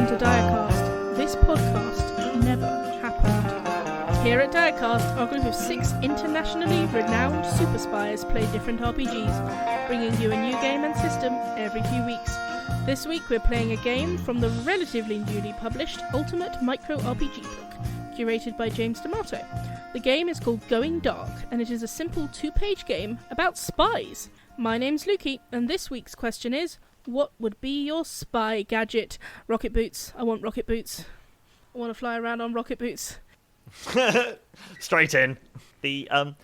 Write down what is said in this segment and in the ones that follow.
welcome to Direcast. This podcast never happened. Here at Direcast, our group of 6 internationally renowned super spies play different RPGs, bringing you a new game and system every few weeks. This week we're playing a game from the relatively newly published Ultimate Micro RPG book, curated by James D'Amato. The game is called Going Dark, and it is a simple 2-page game about spies. My name's Lukey, and this week's question is, what would be your spy gadget? Rocket boots. I want rocket boots. I want to fly around on rocket boots. Straight in. I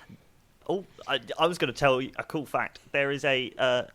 was going to tell you a cool fact. There is a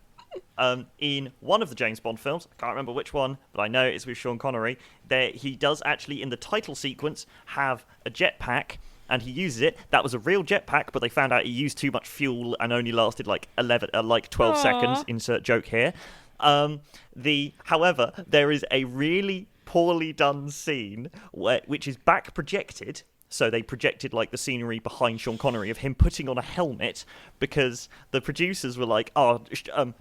in one of the James Bond films, I can't remember which one, but I know it's with Sean Connery. He does actually, in the title sequence, have a jetpack, and he uses it. That was a real jetpack, but they found out he used too much fuel and only lasted like 12 seconds. Insert joke here. However, there is a really poorly done scene which is back projected. So they projected like the scenery behind Sean Connery of him putting on a helmet, because the producers were like,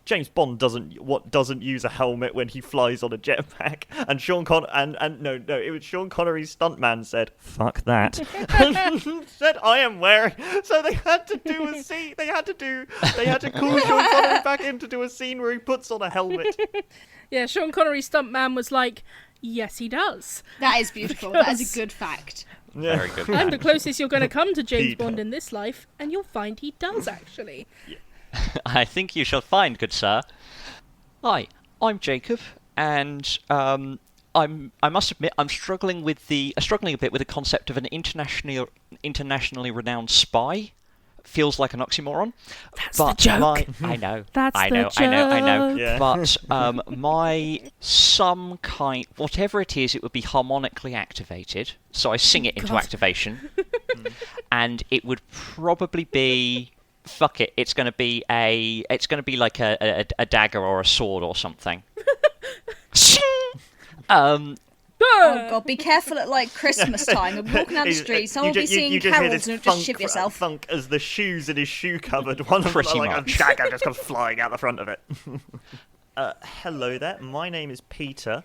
James Bond doesn't use a helmet when he flies on a jetpack. And it was Sean Connery's stuntman said, "Fuck that," and said, "I am wearing." So they had to do a scene. They had to call Sean Connery back in to do a scene where he puts on a helmet. Yeah, Sean Connery's stuntman was like, "Yes, he does." That is beautiful. That is a good fact. Yeah. Very good. I'm the closest you're going to come to James Bond in this life, and you'll find he does, actually. Yeah. I think you shall find, good sir. Hi, I'm Jacob, and I must admit I'm struggling a bit with the concept of an internationally renowned spy. Feels like an oxymoron. That's the joke. I know. That's I know. the joke. Yeah. But whatever it is, it would be harmonically activated. So I sing it into activation, and it would probably be. Fuck it! It's going to be like a dagger or a sword or something. Oh god, be careful at like Christmas time. You're walking down the street, someone will be singing carols and just shit yourself. Thunk as the shoes in his shoe cupboard. One of Pretty them, like much. a dagger just comes flying out the front of it. Hello there, my name is Peter,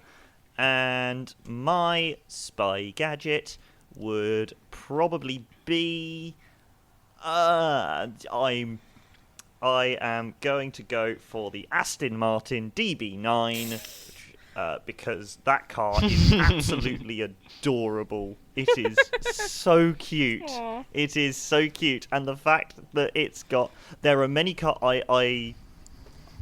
and my spy gadget would probably be. I am going to go for the Aston Martin DB9. Because that car is absolutely adorable. It is so cute. Aww. It is so cute, and the fact that there are many cars. I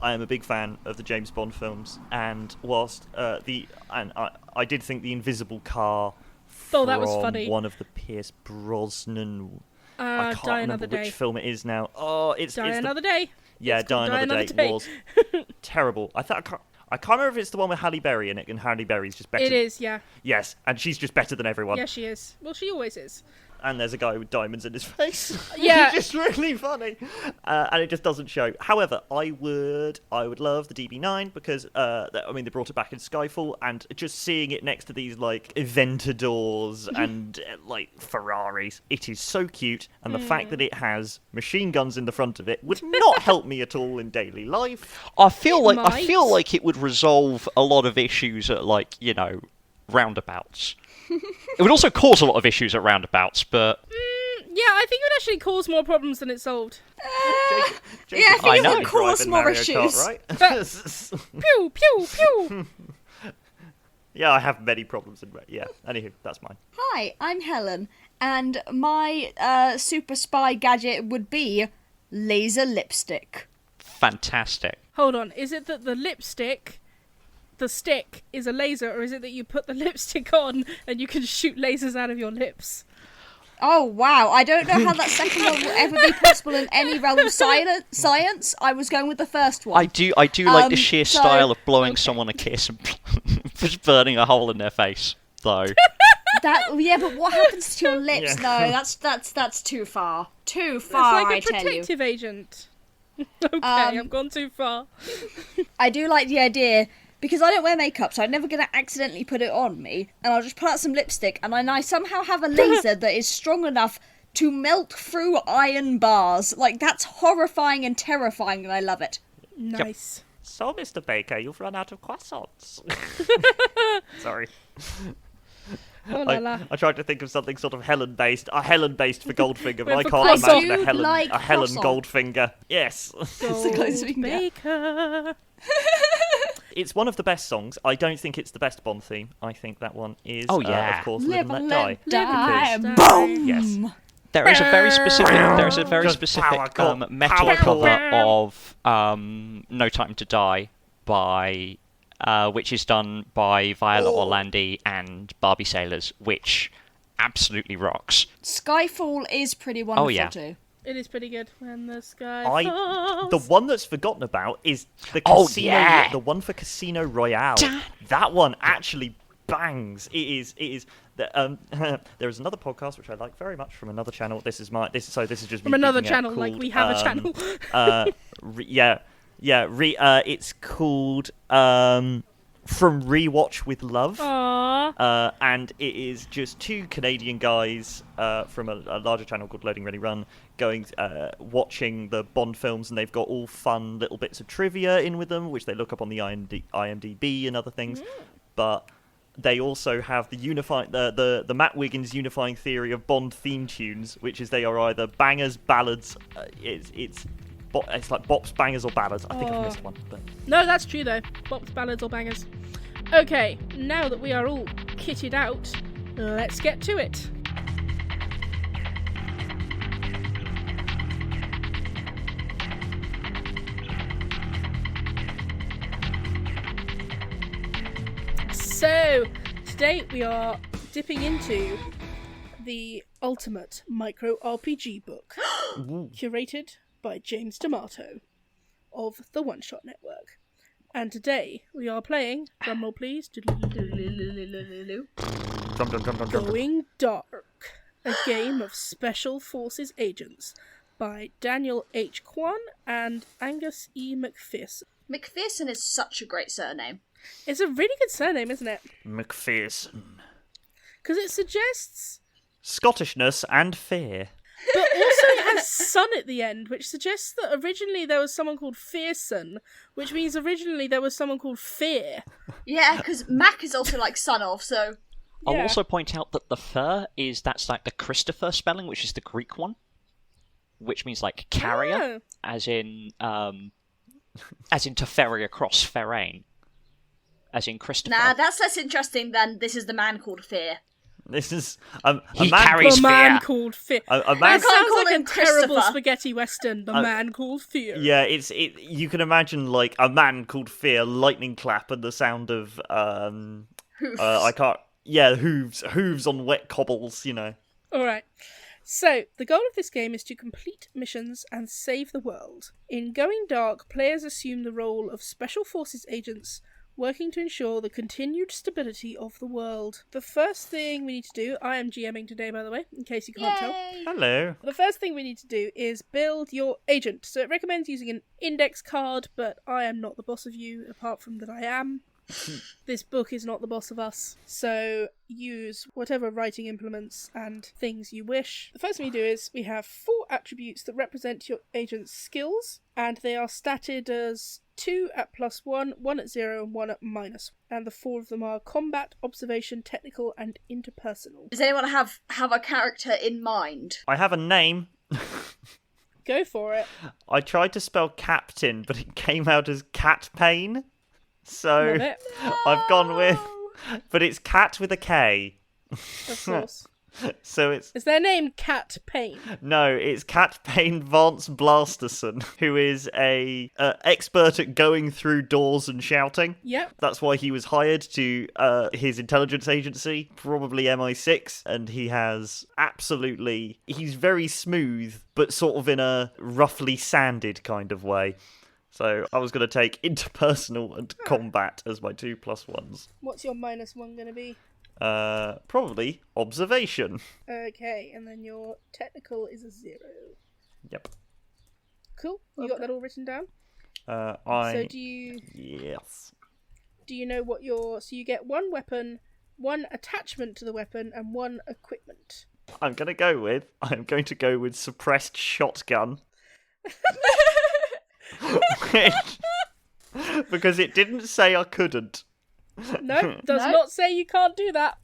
am a big fan of the James Bond films, and whilst I did think the invisible car from that was funny. one of the Pierce Brosnan. I can't Die remember Another which Day. film it is now. Oh, it's Another Day. Yeah, It's Die called Another Day was terrible. I can't remember if it's the one with Halle Berry in it, and Halle Berry's just better. It is, yeah. Yes, and she's just better than everyone. Yeah, she is. Well, she always is. And there's a guy with diamonds in his face. Yeah. It's just really funny. And it just doesn't show. However, I would love the DB9 because, they brought it back in Skyfall, and just seeing it next to these, like, Aventadors and, like, Ferraris, it is so cute. And the fact that it has machine guns in the front of it would not help me at all in daily life. I feel It like it would resolve a lot of issues at, like, roundabouts. It would also cause a lot of issues at roundabouts, but Yeah, I think it would actually cause more problems than it solved. Yeah, I think it would cause more issues. Right? Pew, pew, pew. Yeah, I have many problems. Yeah, anywho, that's mine. Hi, I'm Helen, and my super spy gadget would be laser lipstick. fantastic. Hold on, is it that the stick is a laser, or is it that you put the lipstick on and you can shoot lasers out of your lips? Oh wow, I don't know how that second one will ever be possible in any realm of science. I was going with the first one. I do like the sheer style of blowing someone a kiss and just burning a hole in their face, though. Yeah, but what happens to your lips? Yeah. No, that's too far. Too far, It's like I a tell you. protective agent. Okay, I've gone too far. I do like the idea, because I don't wear makeup, so I'm never going to accidentally put it on me, and I'll just pull out some lipstick, and I somehow have a laser that is strong enough to melt through iron bars. Like, that's horrifying and terrifying, and I love it. Nice. So, Mr. Baker, you've run out of croissants. Sorry. Oh, la, la. I tried to think of something sort of Helen-based, for Goldfinger, but I For can't croissants. imagine I do like a Helen croissant. Goldfinger. Yes. the closest we can get. Baker. It's one of the best songs. I don't think it's the best Bond theme. I think that one is, Oh, yeah. of course, Live Live and and Let Die. die. Because- Boom! Yes. There is a very specific Just power chord, metal power cover chord. of No Time to Die by which is done by Viola Orlandi and Barbie Sailors, which absolutely rocks. Skyfall is pretty wonderful yeah. too. It is pretty good. When the sky The falls. one that's forgotten about is the Oh, casino, yeah. the one for Casino Royale. That one actually bangs. It is. There is another podcast which I like very much from another channel. This is just me From another geeking out, channel, like called, we have a channel. It's called From Rewatch with Love. Aww. And it is just two Canadian guys from a larger channel called Loading Ready Run going watching the Bond films, and they've got all fun little bits of trivia in with them, which they look up on the IMDb and other things. But they also have the Matt Wiggins unifying theory of Bond theme tunes, which is they are either bangers, ballads. It's like bops, bangers, or ballads. I think I've missed one. But... No, that's true though. Bops, ballads, or bangers. Okay, now that we are all kitted out, let's get to it. So, today we are dipping into the ultimate micro RPG book, curated by James D'Amato of the One Shot Network. And today we are playing, drumroll please, Going Dark, a game of Special Forces Agents by Daniel H. Kawn and Angus E. MacPherson. MacPherson is such a great surname. It's a really good surname, isn't it? MacPherson. Because it suggests, Scottishness and fear. but also it has son at the end, which suggests that originally there was someone called Fearson, which means originally there was someone called Fear. Yeah, because Mac is also like son of, so... I'll Yeah. also point out that the fur that's like the Christopher spelling, which is the Greek one, which means like carrier, Oh. as in to ferry across Ferrain, as in Christopher. Nah, that's less interesting than this is the man called Fear. This is a He man. carries The man fear. called Fear. A man. That sounds call like a him terrible Christopher. spaghetti western. The man called Fear. Yeah, you can imagine like a man called Fear, lightning clap, and the sound of hooves on wet cobbles. You know. Alright. So, the goal of this game is to complete missions and save the world. In Going Dark, players assume the role of Special Forces agents working to ensure the continued stability of the world. The first thing we need to do, I am GMing today by the way, in case you can't tell. Yay! Hello. The first thing we need to do is build your agent. So it recommends using an index card, but I am not the boss of you, apart from that I am. This book is not the boss of us, so use whatever writing implements and things you wish. The first thing we do is we have 4 attributes that represent your agent's skills, and they are statted as 2 at +1, 1 at 0, and 1 at -1. And the 4 of them are combat, observation, technical, and interpersonal. Does anyone have a character in mind? I have a name. Go for it. I tried to spell captain, but it came out as cat pain. So Love it. I've gone with, but it's cat with a K. Of course. So it's Is their name Cat Payne? no, it's Cat Payne Vance Blasterson, who is a expert at going through doors and shouting. Yep. That's why he was hired to his intelligence agency, probably MI6, and he's very smooth, but sort of in a roughly sanded kind of way. So I was going to take interpersonal and combat as my 2 +1s. What's your -1 going to be? Probably observation. Okay, and then your technical is a 0. Yep. Cool. You got that all written down? So do you Yes. know what so you get 1 weapon, 1 attachment to the weapon, and 1 equipment. I'm going to go with suppressed shotgun. Because it didn't say I couldn't. No, does No. not say you can't do that.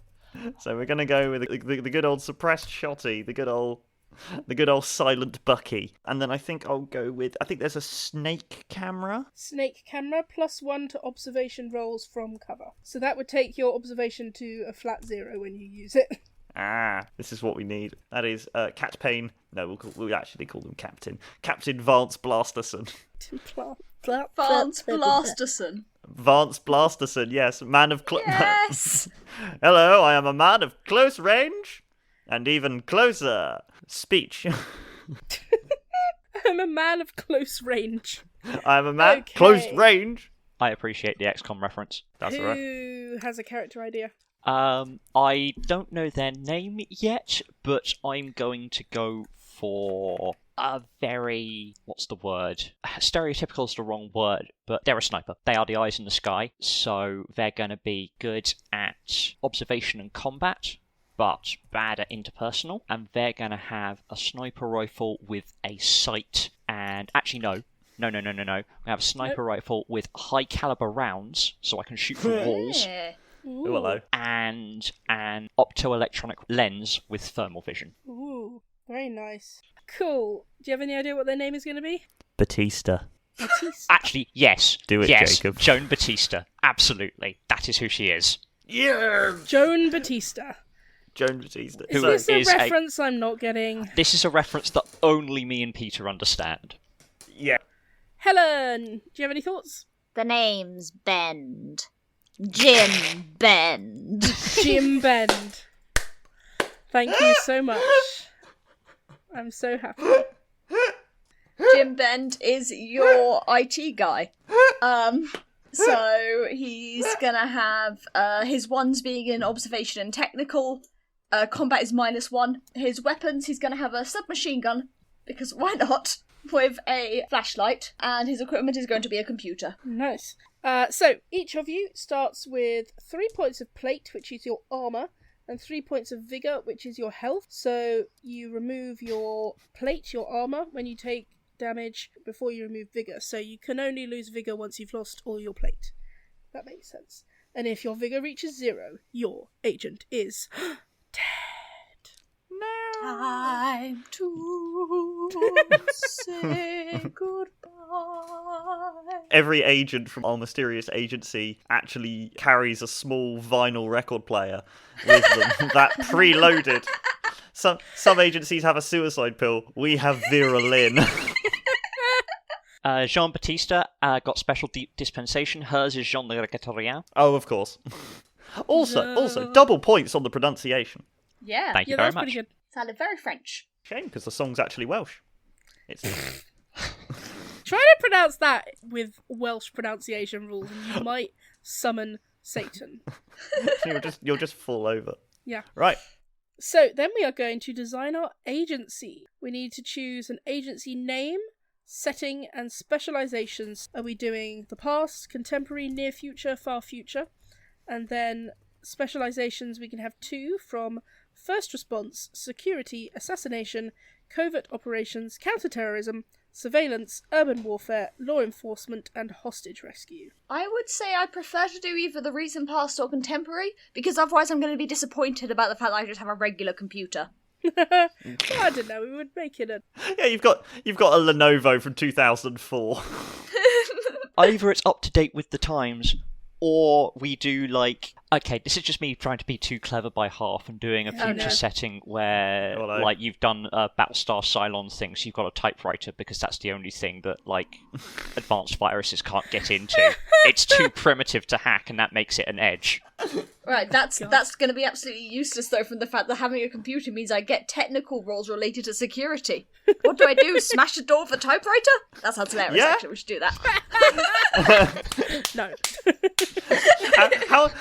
So we're going to go with the good old suppressed shotty, the good old silent Bucky. And then I think I'll go with, I think there's a snake camera. Snake camera +1 to observation rolls from cover. So that would take your observation to a flat 0 when you use it. This is what we need. That is Cat Payne. No, we'll actually call them Captain. Captain Vance Blasterson. Vance Blasterson. Vance Blasterson, yes. Man of... Yes! Hello, I am a man of close range and even closer speech. I'm a man of close range. I am a man Okay. close range. I appreciate the XCOM reference. That's all right. Who has a character idea? I don't know their name yet, but I'm going to go for a very, what's the word? Stereotypical is the wrong word, but they're a sniper. They are the eyes in the sky, so they're going to be good at observation and combat, but bad at interpersonal, and they're going to have a sniper rifle with a sight, and actually no. We have a sniper rifle with high caliber rounds, so I can shoot through walls. Yeah. Oh, hello. And an optoelectronic lens with thermal vision. Ooh, very nice. Cool. Do you have any idea what their name is going to be? Batista. Batista. Actually, yes. Do it, yes, Jacob. Joan Batista. Absolutely. That is who she is. Yeah! Joan Batista. Joan Batista. Is Who this a is a- reference I'm not getting? This is a reference that only me and Peter understand. Yeah. Helen, do you have any thoughts? The name's Bend. Jim Bend. Jim Bend. Thank you so much. I'm so happy. Jim Bend is your IT guy. So he's gonna have his ones being in observation and technical. Combat is -1. His weapons, he's gonna have a submachine gun, because why not? With a flashlight, and his equipment is going to be a computer. Nice. So, each of you starts with 3 points of plate, which is your armour, and 3 points of vigour, which is your health. So, you remove your plate, your armour, when you take damage before you remove vigour. So, you can only lose vigour once you've lost all your plate. That makes sense. And if your vigour reaches 0, your agent is dead. Time to say goodbye. Every agent from our mysterious agency actually carries a small vinyl record player with them that preloaded. Some agencies have a suicide pill. We have Vera Lynn. Jean Baptista got special dispensation. Hers is Jean le Gatorien. Oh, of course. Also, double points on the pronunciation. Yeah, Thank you Yeah, very that's much. pretty good. sounded very French. Shame, because the song's actually Welsh. It's Try to pronounce that with Welsh pronunciation rules, and you might summon Satan. you'll just fall over. Yeah. Right. So then we are going to design our agency. We need to choose an agency name, setting, and specializations. Are we doing the past, contemporary, near future, far future? And then specializations, we can have 2 from first response, security, assassination, covert operations, counterterrorism, surveillance, urban warfare, law enforcement, and hostage rescue. I would say I prefer to do either the recent past or contemporary, because otherwise I'm going to be disappointed about the fact that I just have a regular computer. I don't know, we would make it a... Yeah, you've got a Lenovo from 2004. Either it's up to date with the times, or we do like... Okay, this is just me trying to be too clever by half and doing a future no. setting where, Oh, no. like, you've done Battlestar Cylon thing, so you've got a typewriter because that's the only thing that, like, advanced viruses can't get into. It's too primitive to hack, and that makes it an edge. Right, that's going to be absolutely useless, though, from the fact that having a computer means I get technical roles related to security. What do I do? Smash the door with a typewriter? That sounds hilarious, Yeah. actually. We should do that. No.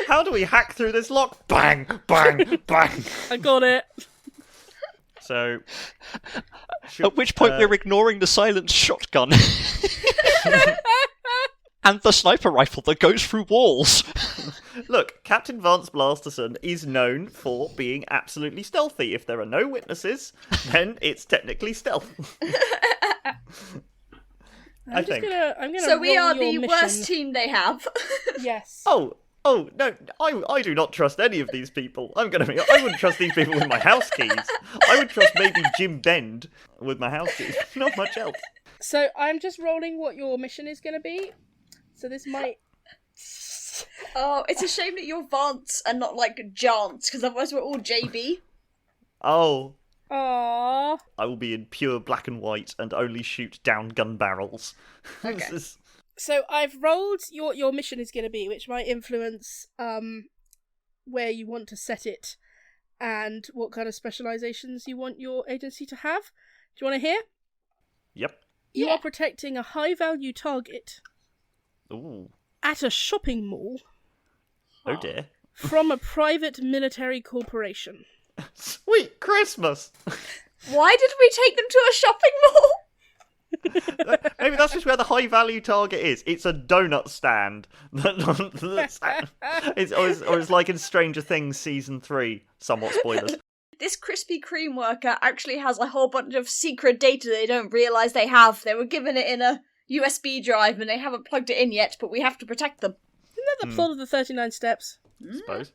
How do we hack through this lock? Bang, bang, bang. I got it. So, At which point we're ignoring the silenced shotgun. And the sniper rifle that goes through walls. look, Captain Vance Blasterson is known for being absolutely stealthy. If there are no witnesses, then it's technically stealth. I think. I'm gonna So we roll are your the mission. worst team they have. Yes. Oh no! I do not trust any of these people. I wouldn't trust these people with my house keys. I would trust maybe Jim Bend with my house keys. Not much else. So I'm just rolling what your mission is going to be. So this might. Oh, it's a shame that you're Vance and not like Jance, because otherwise we're all JB. Oh, Aww. I will be in pure black and white and only shoot down gun barrels. Okay. This is- So I've rolled your mission is going to be, which might influence where you want to set it and what kind of specializations you want your agency to have. Do you want to hear? Yep. You Yeah. are protecting a high-value target Ooh. at a shopping mall Oh dear. from a private military corporation. Sweet Christmas. Why did we take them to a shopping mall? Maybe that's just where the high value target is. It's a donut stand. It's like in Stranger Things season 3. Somewhat spoilers. This Krispy Kreme worker actually has a whole bunch of secret data they don't realise they have. They were given it in a USB drive and they haven't plugged it in yet, but we have to protect them. Isn't that the plot of the 39 Steps? I suppose.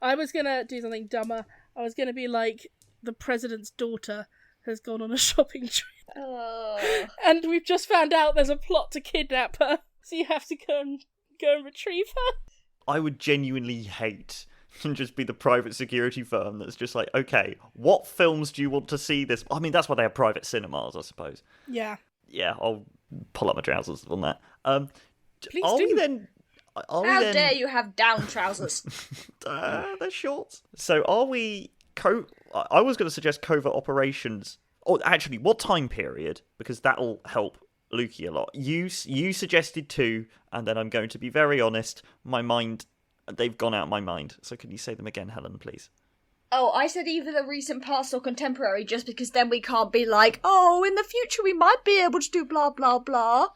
I was going to do something dumber. I was going to be like, the president's daughter has gone on a shopping trip. Oh. And we've just found out there's a plot to kidnap her. So you have to go and retrieve her. I would genuinely hate to just be the private security firm that's just like, okay, what films do you want to see this? I mean, that's why they have private cinemas, I suppose. Yeah. Yeah, I'll pull up my trousers on that. Please are do. we then? Are we How then... dare you have down trousers? They're shorts. So are we... I was going to suggest covert operations. Or actually, what time period? Because that'll help Lukey a lot. You suggested 2, and then I'm going to be very honest. My mind... They've gone out my mind. So can you say them again, Helen, please? Oh, I said either the recent past or contemporary, just because then we can't be like, oh, in the future we might be able to do blah, blah, blah.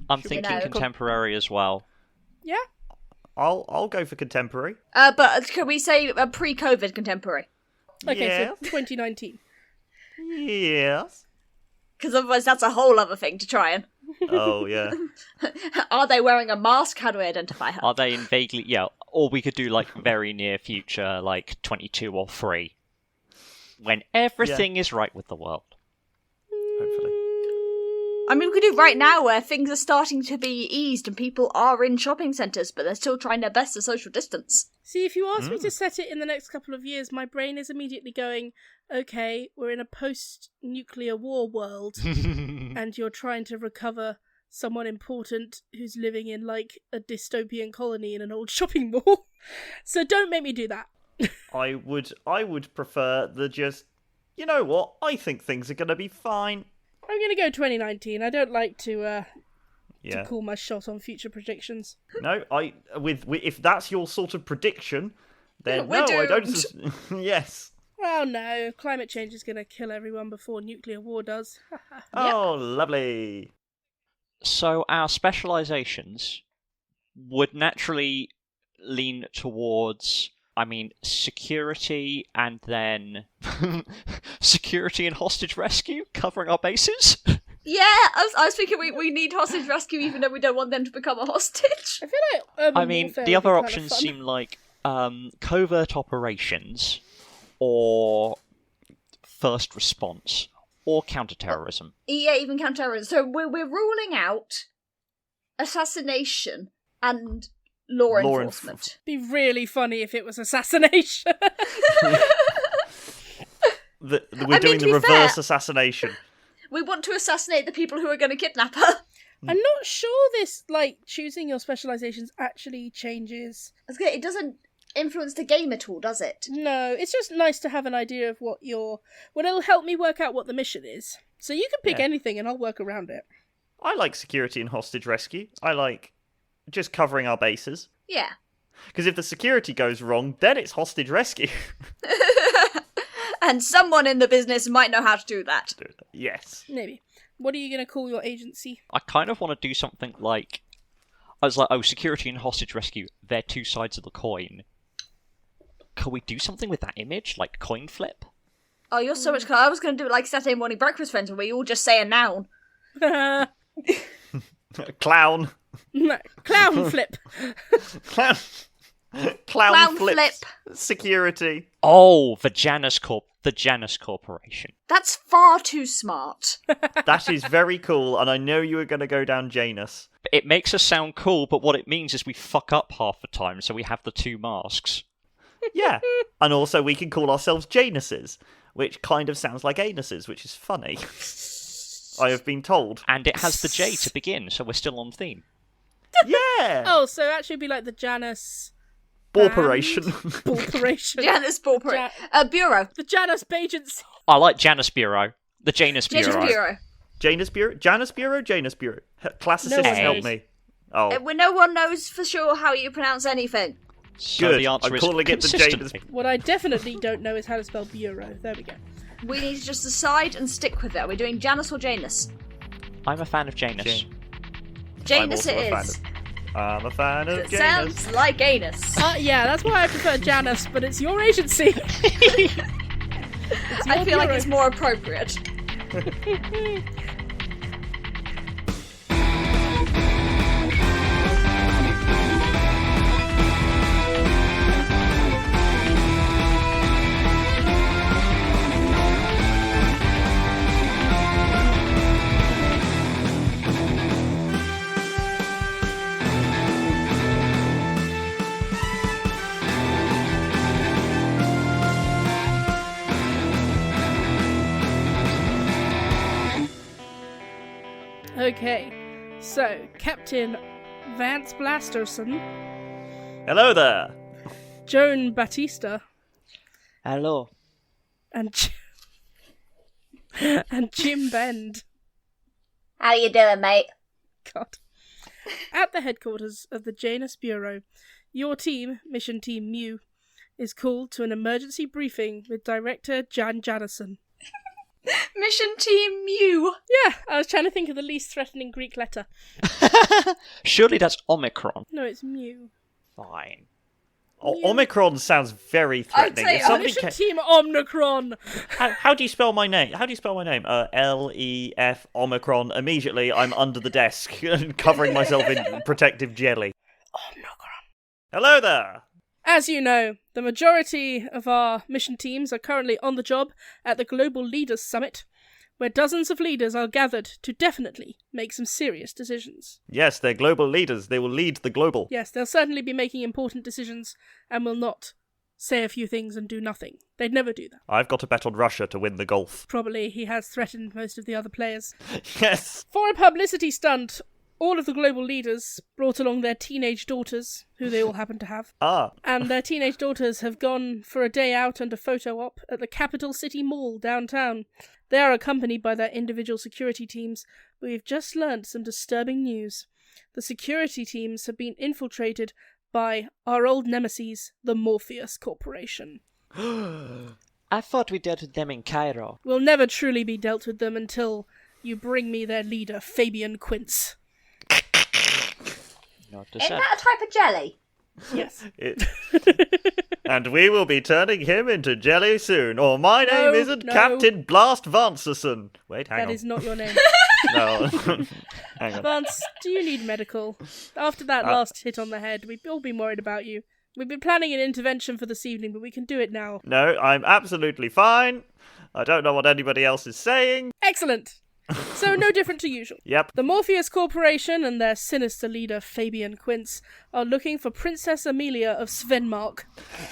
I'm Should we thinking know? contemporary as well. Yeah. I'll go for contemporary. But can we say a pre-COVID contemporary? Okay, Yes. so 2019. Yes. Because otherwise that's a whole other thing to try and... Oh, yeah. Are they wearing a mask? How do we identify her? Are they in vaguely... Yeah, or we could do, like, very near future, like 22 or 3. When everything is right with the world. Hopefully. I mean, we could do right now where things are starting to be eased and people are in shopping centres, but they're still trying their best to social distance. See, if you ask me to set it in the next couple of years, my brain is immediately going, okay, we're in a post-nuclear war world, and you're trying to recover someone important who's living in, like, a dystopian colony in an old shopping mall. So don't make me do that. I would prefer the just, you know what, I think things are going to be fine. I'm going to go 2019. I don't like to Yeah. call my shot on future predictions. No, if that's your sort of prediction, then We're no, I don't. doomed. Yes. Well, no, climate change is going to kill everyone before nuclear war does. Oh, lovely. So our specializations would naturally lean towards, I mean, security and then security and hostage rescue, covering our bases. Yeah, I was thinking we need hostage rescue even though we don't want them to become a hostage. I feel like urban I mean, warfare the would be other kind of options fun. seem like covert operations or first response or counterterrorism. Yeah, even counterterrorism. So we're ruling out assassination and law enforcement. Be really funny if it was assassination. We're doing to the be reverse fair- assassination. We want to assassinate the people who are going to kidnap her. I'm not sure this, like, choosing your specializations actually changes. It doesn't influence the game at all, does it? No, it's just nice to have an idea of what your... Well, it'll help me work out what the mission is. So you can pick Yeah. anything and I'll work around it. I like security and hostage rescue. I like just covering our bases. Yeah. Because if the security goes wrong, then it's hostage rescue. And someone in the business might know how to do that. Yes. Maybe. What are you going to call your agency? I kind of want to do something like... I was like, oh, security and hostage rescue, they're two sides of the coin. Can we do something with that image? Like coin flip? Oh, you're so much... I was going to do it like Saturday morning breakfast friends where we all just say a noun. Clown. Clown flip. Clown Clown flip. flip. Security. Oh, the Janus Corporation. That's far too smart. That is very cool, and I know you were going to go down Janus. It makes us sound cool, but what it means is we fuck up half the time, so we have the two masks. Yeah. And also we can call ourselves Januses, which kind of sounds like anuses, which is funny. I have been told. And it has the J to begin, so we're still on theme. Yeah! Oh, so actually it'd be like the Janus... Corporation. Corporation. Janus Bureau. The Janus Agency. I like Janus Bureau. The Janus Bureau. Janus Bureau. Janus Bureau? Janus Bureau? Janus Bureau. Classicists, No help way. me. Oh, When no one knows for sure how you pronounce anything. So good. the answer I'm is calling it the Janus. consistently. What I definitely don't know is how to spell bureau. There we go. We need to just decide and stick with it. Are we doing Janus or Janus? I'm a fan of Janus. Janus I'm it also is. I'm a fan of It Janus. sounds like anus. Yeah, that's why I prefer Janus, but it's your agency. I feel like bureau. it's more appropriate. Okay, so Captain Vance Blasterson, Hello there. Joan Batista, Hello. and and Jim Bend. How you doing, mate? God. At the headquarters of the Janus Bureau, your team, Mission Team Mew, is called to an emergency briefing with Director Jan Janison. Mission Team Mew. Yeah, I was trying to think of the least threatening Greek letter. Surely that's Omicron. No, it's Mew. Fine. Omicron sounds very threatening. say If somebody Mission ca- Team Omnicron. how do you spell my name? How do you spell my name? Lef Omicron. Immediately, I'm under the desk, covering myself in protective jelly. Omnicron. Hello there. As you know, the majority of our mission teams are currently on the job at the Global Leaders Summit, where dozens of leaders are gathered to definitely make some serious decisions. Yes, they're global leaders. They will lead the global. Yes, they'll certainly be making important decisions and will not say a few things and do nothing. They'd never do that. I've got a bet on Russia to win the golf. Probably he has threatened most of the other players. Yes. For a publicity stunt, all of the global leaders brought along their teenage daughters, who they all happen to have. Ah. And their teenage daughters have gone for a day out and a photo op at the Capital City Mall downtown. They are accompanied by their individual security teams, but we've just learned some disturbing news. The security teams have been infiltrated by our old nemesis, the Morpheus Corporation. I thought we dealt with them in Cairo. We'll never truly be dealt with them until you bring me their leader, Fabian Quince. Not to Isn't say. that a type of jelly? Yes. And we will be turning him into jelly soon. Or my No, name isn't no. Captain Blast Vanserson. Wait, hang That on. is not your name. No. Hang on. Vance, do you need medical? After that last hit on the head, we've all been worried about you. We've been planning an intervention for this evening, but we can do it now. No, I'm absolutely fine. I don't know what anybody else is saying. Excellent! So, no different to usual. Yep. The Morpheus Corporation and their sinister leader, Fabian Quince, are looking for Princess Amelia of Svenmark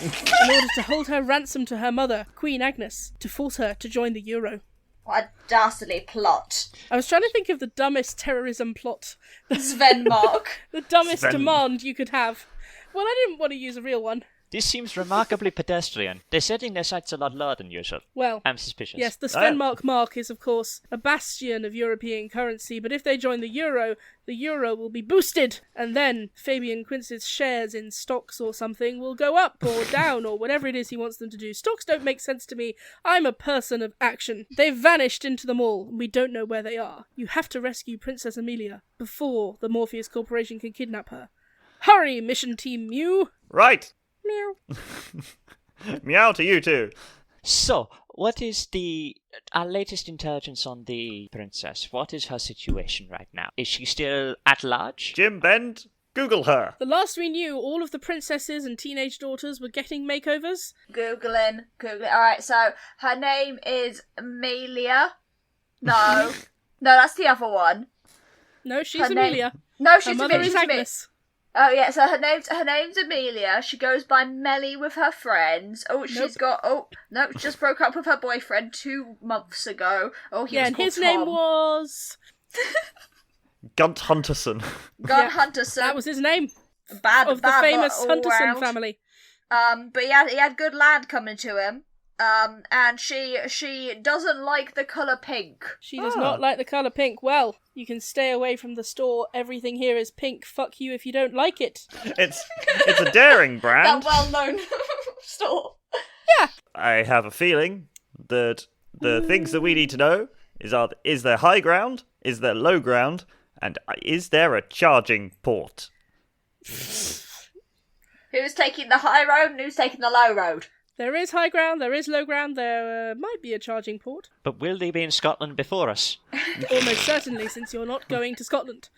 in order to hold her ransom to her mother, Queen Agnes, to force her to join the Euro. What a dastardly plot. I was trying to think of the dumbest terrorism plot, Svenmark. the dumbest Sven. demand you could have. Well, I didn't want to use a real one. This seems remarkably pedestrian. They're setting their sights a lot lower than usual. Well, I'm suspicious. yes, the Svenmark mark is, of course, a bastion of European currency, but if they join the euro will be boosted, and then Fabian Quince's shares in stocks or something will go up or down or whatever it is he wants them to do. Stocks don't make sense to me. I'm a person of action. They've vanished into the mall, and we don't know where they are. You have to rescue Princess Amelia before the Morpheus Corporation can kidnap her. Hurry, Mission Team Mew! Right. Meow. Meow to you too. So, what is our latest intelligence on the princess? What is her situation right now? Is she still at large? Jim Bend, Google her. The last we knew, all of the princesses and teenage daughters were getting makeovers. Googling. Alright, so her name is Amelia. No. No, that's the other one. No, she's Amelia. No, she's her mother Amelia. is Agnes. Oh yeah, so her name's Amelia. She goes by Melly with her friends. Oh, she's just broke up with her boyfriend 2 months ago. Oh, he was and called his Tom. name was Gunt Hunterson. Gun Hunterson. That was his name. Bad Of the bad famous all Hunterson round. family. But he had good lad coming to him. And she doesn't like the colour pink. She does not like the colour pink. Well, you can stay away from the store. Everything here is pink. Fuck you if you don't like it. It's a daring brand. That well-known store. Yeah. I have a feeling that the things that we need to know is there high ground, is there low ground, and is there a charging port? Who's taking the high road and who's taking the low road? There is high ground, there is low ground, there might be a charging port. But will they be in Scotland before us? Almost certainly, since you're not going to Scotland.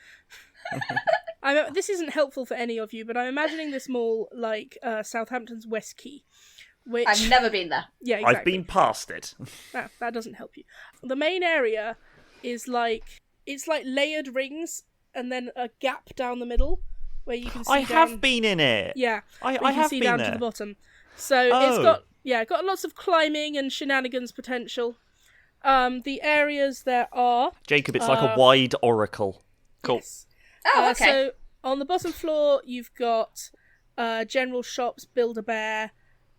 This isn't helpful for any of you, but I'm imagining this mall like Southampton's West Quay. Which... I've never been there. Yeah, exactly. I've been past it. That doesn't help you. The main area is it's like layered rings and then a gap down the middle where you can see I have been in it. Yeah, I you can have see been down there. to the bottom. So it's got lots of climbing and shenanigans potential. The areas there are... Jacob, it's like a wide oracle. Cool. Yes. Oh, okay. So on the bottom floor, you've got general shops, Build-A-Bear,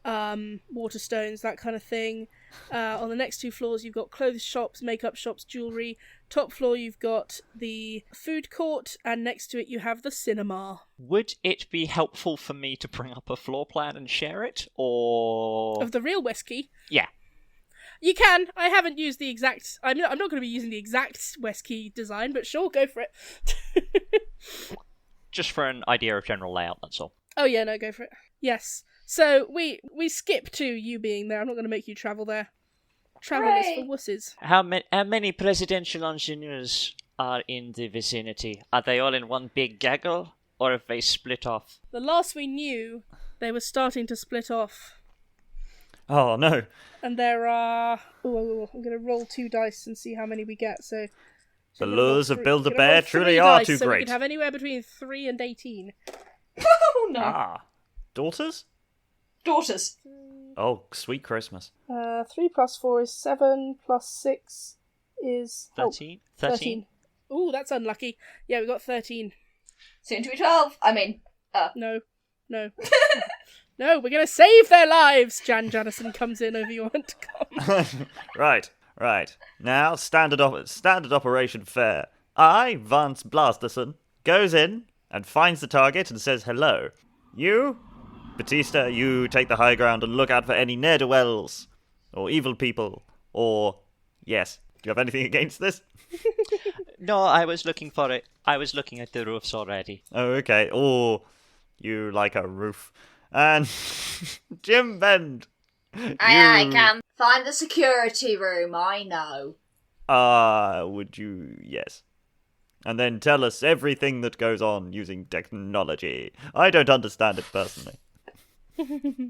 Waterstones, that kind of thing. On the next 2 floors, you've got clothes shops, makeup shops, jewellery. Top floor, you've got the food court, and next to it, you have the cinema. Would it be helpful for me to bring up a floor plan and share it, or... Of the real West Quay? Yeah. You can. I haven't used the exact... I'm not going to be using the exact West Quay design, but sure, go for it. Just for an idea of general layout, that's all. Oh yeah, no, go for it. Yes. So we skip to you being there. I'm not going to make you travel there. Travel is for wusses. How many presidential engineers are in the vicinity? Are they all in one big gaggle, or have they split off? The last we knew, they were starting to split off. Oh, no. And there are... Oh, I'm going to roll 2 dice and see how many we get. So The I'm gonna roll lures of 3. Build-A-Bear I'm gonna roll truly 3 are dice, too so great. we could have anywhere between 3 and 18. Oh no. Ah. Daughters? Daughters. Oh, sweet Christmas. 3 plus 4 is 7, plus 6 is... 13? 13. Ooh, that's unlucky. Yeah, we got 13. Soon to be 12. I mean, No. No, we're going to save their lives! Janison comes in over your intercom. Right. Now, standard operation fare. I, Vance Blasterson, goes in and finds the target and says hello. You, Batista, you take the high ground and look out for any ne'er-do-wells, or evil people, or... Yes. Do you have anything against this? No, I was looking for it. I was looking at the roofs already. Oh, okay. Oh, you like a roof. And Jim Bend. I can find the security room, I know. Would you... Yes. And then tell us everything that goes on using technology. I don't understand it personally.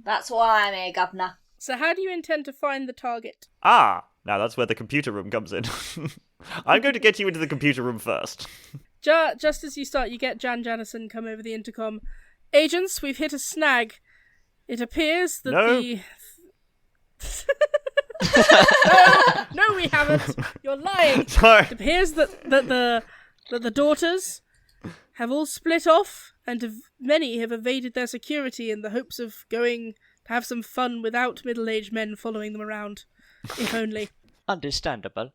That's why I'm here, Governor. So how do you intend to find the target? Now that's where the computer room comes in. I'm going to get you into the computer room first. Just as you start, you get Janison come over the intercom. Agents, we've hit a snag. It appears that No, we haven't. You're lying. Sorry. It appears that the daughters have all split off, and many have evaded their security in the hopes of going to have some fun without middle-aged men following them around, if only. Understandable.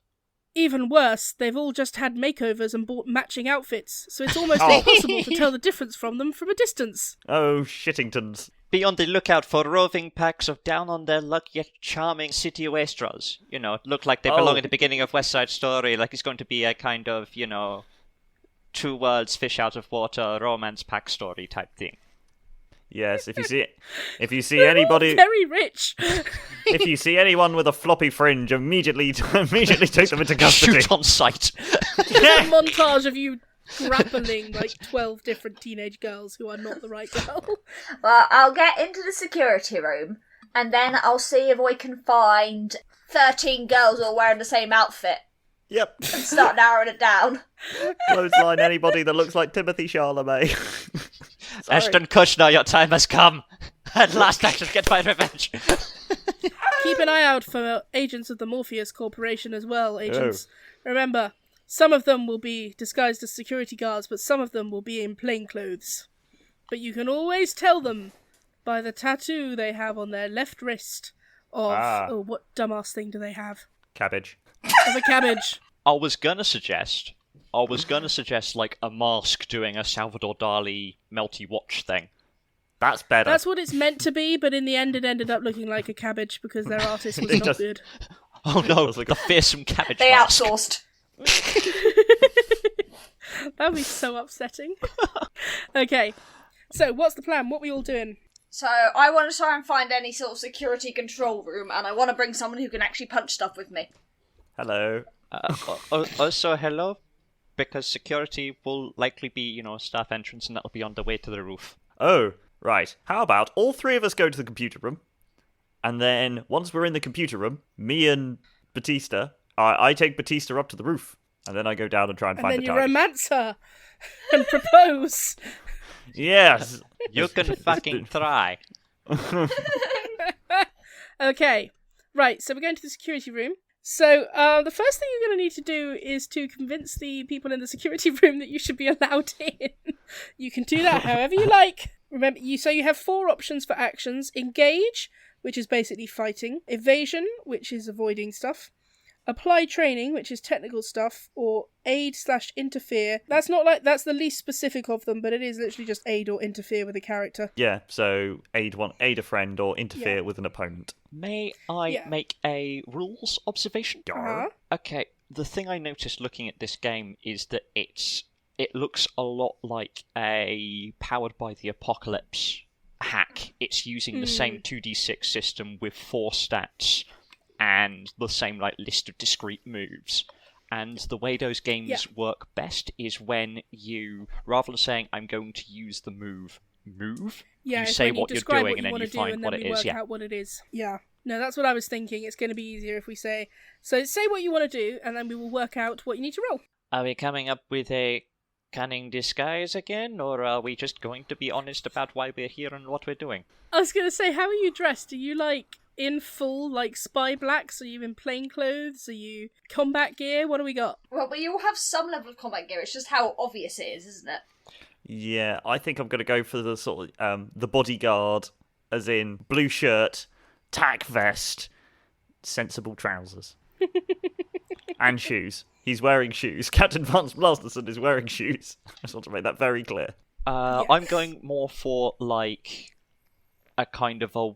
Even worse, they've all just had makeovers and bought matching outfits, so it's almost impossible to tell the difference from them from a distance. Oh, shittingtons. Be on the lookout for roving packs of down-on-their-luck yet charming city wastrels. Look like they belong at the beginning of West Side Story, like it's going to be a kind of, two worlds, fish out of water, romance pack story type thing. Yes, if you see anybody, Very rich. if you see anyone with a floppy fringe, immediately take them into custody. Shoot on sight. There's a montage of you grappling like 12 different teenage girls who are not the right girl. Well, I'll get into the security room, and then I'll see if I can find 13 girls all wearing the same outfit. Yep. And start narrowing it down. Clothesline anybody that looks like Timothy Chalamet. Ashton Kutcher, your time has come. At last I shall get my revenge. Keep an eye out for agents of the Morpheus Corporation as well, agents. Remember, some of them will be disguised as security guards, but some of them will be in plain clothes. But you can always tell them by the tattoo they have on their left wrist of... Oh, what dumbass thing do they have? Cabbage. Of a cabbage. I was gonna suggest like a mask doing a Salvador Dali melty watch thing. That's better. That's what it's meant to be, but in the end it ended up looking like a cabbage because their artist was not good. Oh no, the fearsome cabbage They mask. outsourced. That would be so upsetting. Okay, so what's the plan? What are we all doing? So I want to try and find any sort of security control room, and I want to bring someone who can actually punch stuff with me. Hello. Also, hello, because security will likely be, staff entrance, and that'll be on the way to the roof. Oh, right. How about all three of us go to the computer room, and then once we're in the computer room, me and Batista, I take Batista up to the roof, and then I go down and try and find the target. And then you romance her and propose. Yes. You can fucking try. Okay, right, so we're going to the security room. So, the first thing you're going to need to do is to convince the people in the security room that you should be allowed in. You can do that however you like. Remember, you have 4 options for actions. Engage, which is basically fighting. Evasion, which is avoiding stuff. Apply training, which is technical stuff. Or aid/interfere. That's the least specific of them, but it is literally just aid or interfere with a character. Yeah, so aid a friend or interfere with an opponent. May I make a rules observation? Uh-huh. Okay, the thing I noticed looking at this game is that it looks a lot like a Powered by the Apocalypse hack. It's using the same 2d6 system with 4 stats and the same list of discrete moves. And the way those games work best is when you, rather than saying, I'm going to use the move, you say what you're doing and then you find what it is. Out what it is. Yeah. No, that's what I was thinking. It's going to be easier if we say what you want to do, and then we will work out what you need to roll. Are we coming up with a cunning disguise again, or are we just going to be honest about why we're here and what we're doing? I was going to say, how are you dressed? Are you, in full, spy blacks? Are you in plain clothes? Are you combat gear? What do we got? Well, we all have some level of combat gear. It's just how obvious it is, isn't it? Yeah, I think I'm going to go for the sort of the bodyguard, as in blue shirt, tack vest, sensible trousers, and shoes. He's wearing shoes. Captain Vance Blasterson is wearing shoes. I just want to make that very clear. I'm going more for a kind of a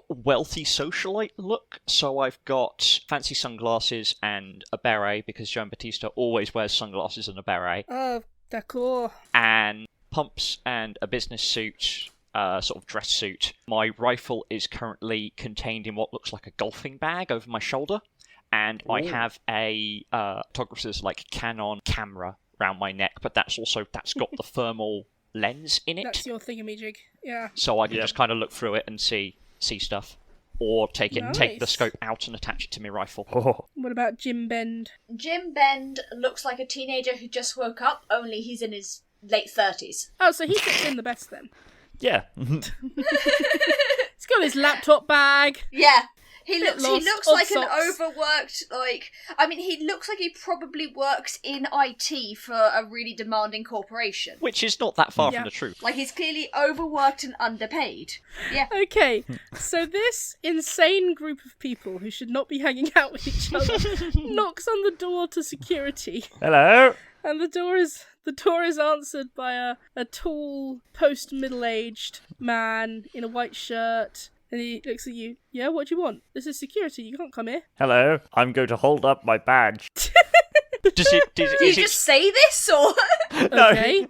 wealthy socialite look. So I've got fancy sunglasses and a beret, because Joan Batista always wears sunglasses and a beret. Oh, d'accord. And pumps and a business suit, sort of dress suit. My rifle is currently contained in what looks like a golfing bag over my shoulder. And I have a photographer's Canon camera around my neck, but that's got the thermal lens in it. That's your thingamajig, yeah. So I can just kind of look through it and see stuff, or take the scope out and attach it to my rifle. Oh. What about Jim Bend? Jim Bend looks like a teenager who just woke up, only he's in his late 30s. Oh, so he fits in the best then. Yeah. He's got his laptop bag. Yeah. He looks like socks. an overworked, he looks like he probably works in IT for a really demanding corporation. Which is not that far from the truth. He's clearly overworked and underpaid. Yeah. Okay, so this insane group of people who should not be hanging out with each other knocks on the door to security. Hello? And the door is answered by a tall, post-middle-aged man in a white shirt. And he looks at you. Yeah, what do you want? This is security. You can't come here. Hello. I'm going to hold up my badge. Do you just say this, or? Okay.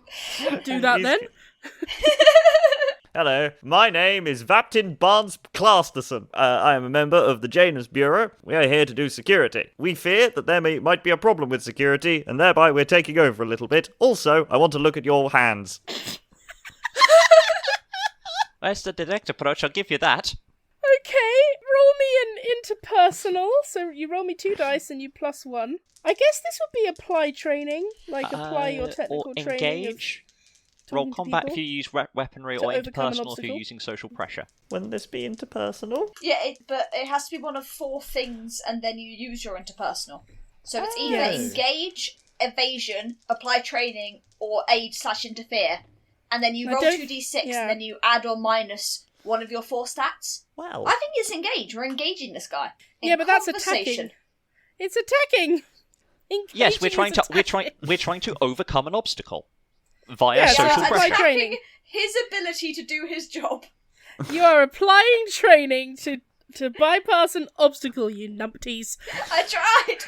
Do that then. Hello, my name is Vaptin Barnes Clasterson. I am a member of the Janus Bureau. We are here to do security. We fear that there might be a problem with security, and thereby we're taking over a little bit. Also, I want to look at your hands. That's the direct approach, I'll give you that. Okay, roll me an interpersonal. So you roll me 2 dice and you +1. I guess this would be apply training, like apply your technical or training. engage. Roll combat if you use weaponry, or overcome an interpersonal if obstacle. you're using social pressure. Wouldn't this be interpersonal? Yeah, but it has to be one of 4 things, and then you use your interpersonal. So it's either Yes. engage, evasion, apply training, or aid/interfere. And then you I roll don't- 2d6, yeah. and then you add or minus one of your 4 stats. Well, I think it's engage. We're engaging this guy. In Yeah, but that's conversation. attacking. It's attacking. Yes, we're Engaging trying is to attacking. we're trying to overcome an obstacle via Yeah, social so Yeah, apply pressure. attacking training. his ability to do his job. You are applying training to bypass an obstacle, you numpties. I tried.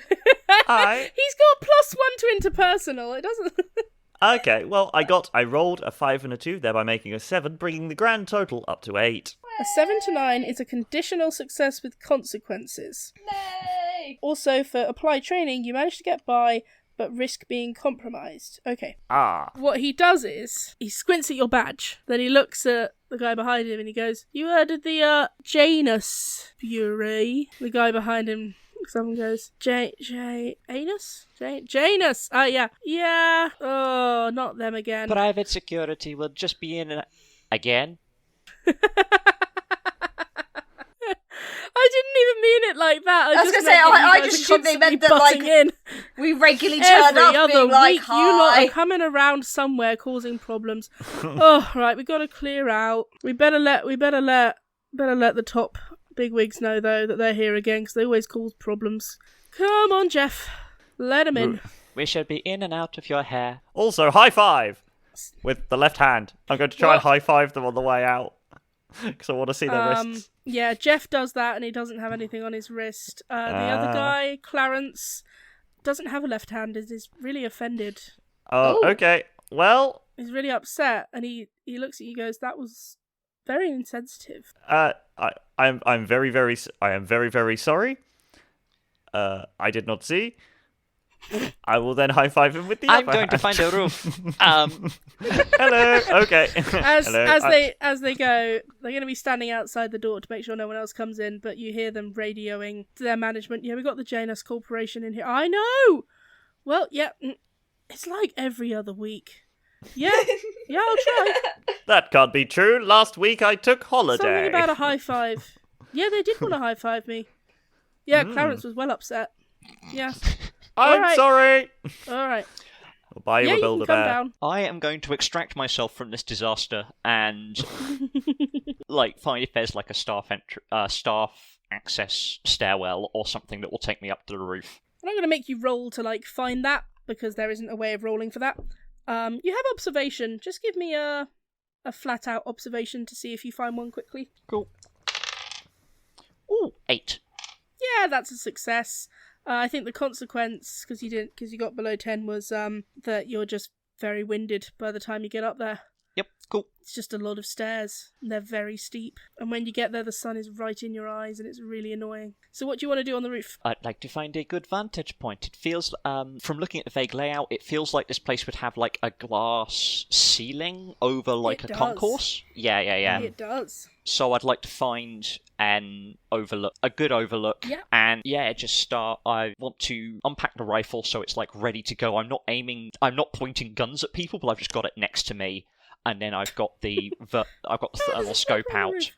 He's got +1 to interpersonal. It doesn't. okay, well, I rolled a 5 and a 2, thereby making a 7, bringing the grand total up to 8. A 7 to 9 is a conditional success with consequences. Nay. Also, for apply training, you manage to get by, but risk being compromised. Okay. Ah. What he does is, he squints at your badge, then he looks at the guy behind him and he goes, "You heard of the, Janus Bureau?" The guy behind him looks up and goes, Janus? Janus! Oh, yeah. Yeah. Oh, not them again. Private security will just be in again. I didn't even mean it like that. I was just gonna say, meant that you I guys just are assumed they meant constantly that, like, butting in. We regularly turn Every up other being like, week, you lot hi. are coming around somewhere causing problems. Oh, right, we got to clear out. We better let the top bigwigs know though that they're here again because they always cause problems. Come on, Jeff, let them in. We should be in and out of your hair. Also, high five with the left hand. I'm going to try and What? high five them on the way out because I want to see their wrists. Yeah, Jeff does that and he doesn't have anything on his wrist. The other guy, Clarence, doesn't have a left hand. Is really offended. Oh, Ooh. okay. Well, He's really upset, and he looks at you and goes, "That was very insensitive." I am very very sorry. I did not see. I will then high five him with the I'm other going to hand. find a roof. Hello. Okay. Hello. As they go, they're going to be standing outside the door to make sure no one else comes in. But you hear them radioing to their management. Yeah, we got the Janus Corporation in here. I know. Well, yeah, it's like every other week. Yeah, I'll try. That can't be true. Last week I took holiday. Something about a high five. Yeah, they did want to high five me. Yeah, Clarence was well upset. Yeah. I'm Alright. sorry. All right. I'll buy you Yeah, a you can Build-A-Bear. come down. I am going to extract myself from this disaster and find if there's like a staff access stairwell or something that will take me up to the roof. I'm not going to make you roll to find that because there isn't a way of rolling for that. You have observation. Just give me a flat out observation to see if you find one quickly. Cool. Ooh, 8. Yeah, that's a success. I think the consequence, because you got below 10, was that you're just very winded by the time you get up there. Yep, cool. It's just a lot of stairs. And they're very steep. And when you get there, the sun is right in your eyes, and it's really annoying. So what do you want to do on the roof? I'd like to find a good vantage point. It feels, from looking at the vague layout, it feels like this place would have a glass ceiling over It a does. concourse. Yeah. It does. So I'd like to find a good overlook. Yeah. And just start. I want to unpack the rifle so it's ready to go. I'm not pointing guns at people, but I've just got it next to me. And then I've got the thermal scope out.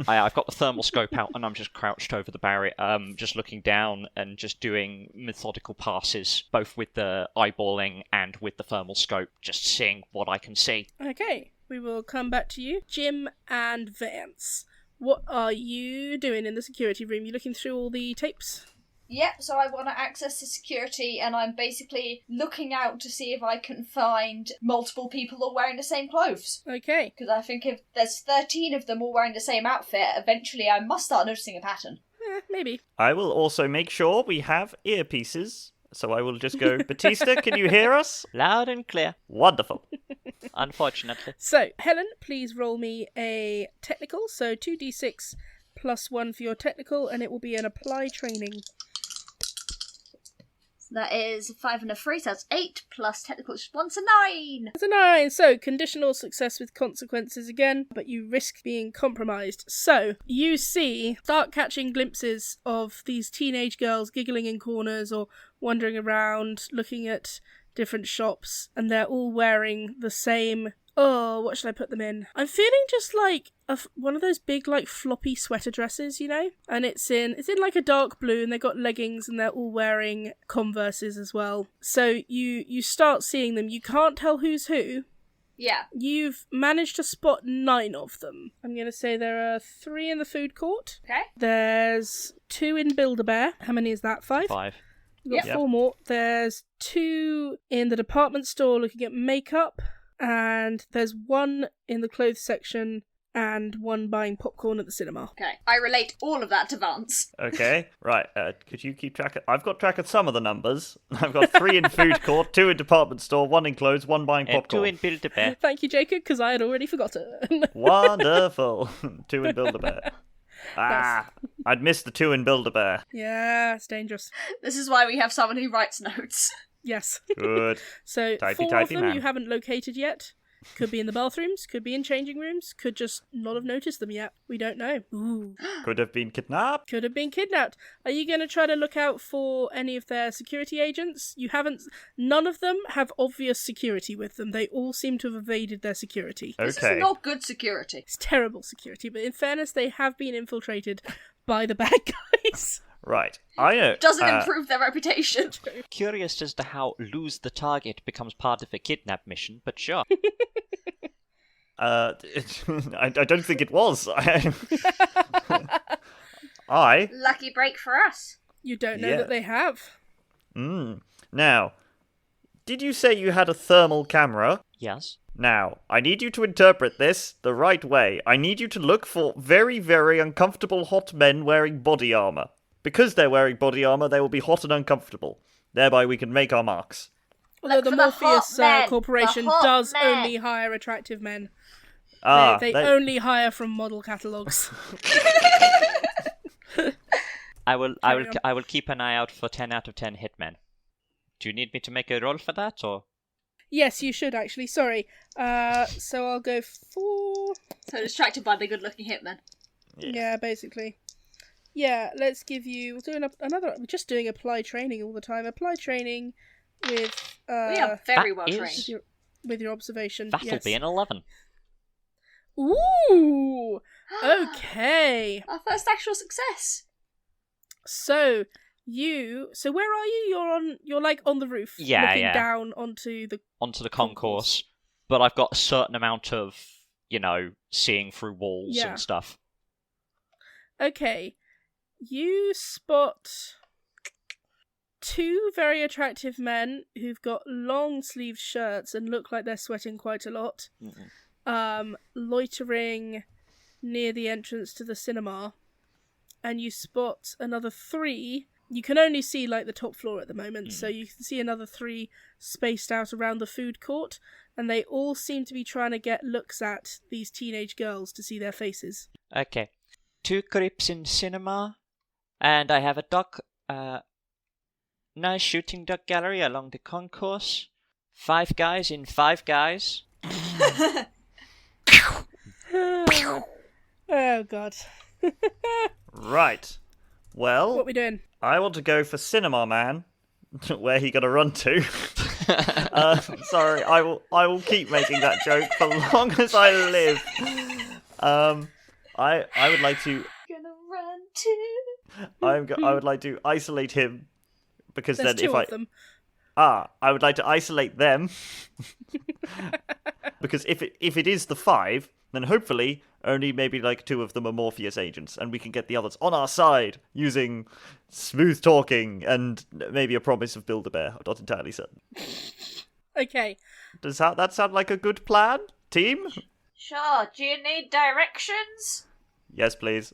I've got the thermal scope out, and I'm just crouched over the barrier, just looking down and just doing methodical passes, both with the eyeballing and with the thermal scope, just seeing what I can see. Okay, we will come back to you. Jim and Vance, what are you doing in the security room? You looking through all the tapes? Yep, so I want to access the security, and I'm basically looking out to see if I can find multiple people all wearing the same clothes. Okay. Because I think if there's 13 of them all wearing the same outfit, eventually I must start noticing a pattern. Maybe. I will also make sure we have earpieces. So I will just go, Batista, can you hear us? Loud and clear. Wonderful. Unfortunately. So, Helen, please roll me a technical. So 2d6 plus 1 for your technical, and it will be an apply training. That is 5 and a 3, so that's 8, plus technical is 1, so 9! That's a 9. So, conditional success with consequences again, but you risk being compromised. So, you start catching glimpses of these teenage girls giggling in corners or wandering around, looking at different shops, and they're all wearing the same... Oh, what should I put them in? I'm feeling just like one of those big, like, floppy sweater dresses, you know? And it's in like a dark blue, and they've got leggings, and they're all wearing Converses as well. So you start seeing them. You can't tell who's who. Yeah. You've managed to spot 9 of them. I'm going to say there are 3 in the food court. Okay. There's 2 in Build-A-Bear. How many is that? 5? 5. We've got Yep. 4 more. There's 2 in the department store looking at makeup. And there's 1 in the clothes section and 1 buying popcorn at the cinema. Okay. I relate all of that to Vance. Okay, right. Could you keep track of... I've got track of some of the numbers. I've got 3 in food court, 2 in department store, 1 in clothes, 1 buying And 2 popcorn. in Build-A-Bear. Thank you, Jacob, because I had already forgotten. Wonderful. 2 in Build-A-Bear. I'd missed the 2 in Build-A-Bear. Yeah, it's dangerous. This is why we have someone who writes notes. Yes. Good. So Tighty, 4 of tighty, them man. you haven't located yet. Could be in the bathrooms, could be in changing rooms, could just not have noticed them yet. We don't know. Ooh. Could have been kidnapped. Could have been kidnapped. Are you going to try to look out for any of their security agents? None of them have obvious security with them. They all seem to have evaded their security. This Okay. is not good security. It's terrible security, but in fairness, they have been infiltrated by the bad guys. Right. I know. Doesn't improve their reputation. Curious as to how lose the target becomes part of a kidnap mission, but sure. I don't think it was. Lucky break for us. You don't know Yeah. that they have. Now, did you say you had a thermal camera? Yes. Now, I need you to interpret this the right way. I need you to look for very, very uncomfortable hot men wearing body armor. Because they're wearing body armor, they will be hot and uncomfortable. Thereby, we can make our marks. Although Look the for the Morpheus hot men, Corporation the hot does men. only hire attractive men. They they- only hire from model catalogues. I will Carry on. I will keep an eye out for 10 out of 10 hitmen. Do you need me to make a roll for that, or? Yes, you should actually. Sorry. So I'll go 4. So distracted by the good-looking hitman. Yeah, basically. Yeah, let's give you. We're doing another. We're just doing apply training all the time. Apply training with. We are very that well is- trained. with your observation. That'll yes. be an 11. Ooh. Okay. Our first actual success. So where are you? You're like on the roof. Yeah, looking yeah. down onto the Onto the concourse, but I've got a certain amount of, seeing through walls Yeah. and stuff. Okay. You spot 2 very attractive men who've got long sleeve shirts and look like they're sweating quite a lot. Loitering near the entrance to the cinema. And you spot another 3. You can only see like the top floor at the moment, so you can see another 3 spaced out around the food court, and they all seem to be trying to get looks at these teenage girls to see their faces. Okay. 2 creeps in cinema, and I have a duck, nice shooting duck gallery along the concourse. 5 guys in 5 guys. Oh god. Right. Well, What we doing? I want to go for Cinema Man. Where he gonna run to? Sorry, I will keep making that joke for long as I live. I would like to. Gonna run too. I would like to isolate him because There's then 2 of them. I would like to isolate them because if it is the 5, then hopefully only maybe like 2 of them are Morpheus agents, and we can get the others on our side using smooth talking and maybe a promise of Build-A-Bear. I'm not entirely certain. Okay. Does that sound like a good plan, team? Sure. Do you need directions? Yes, please.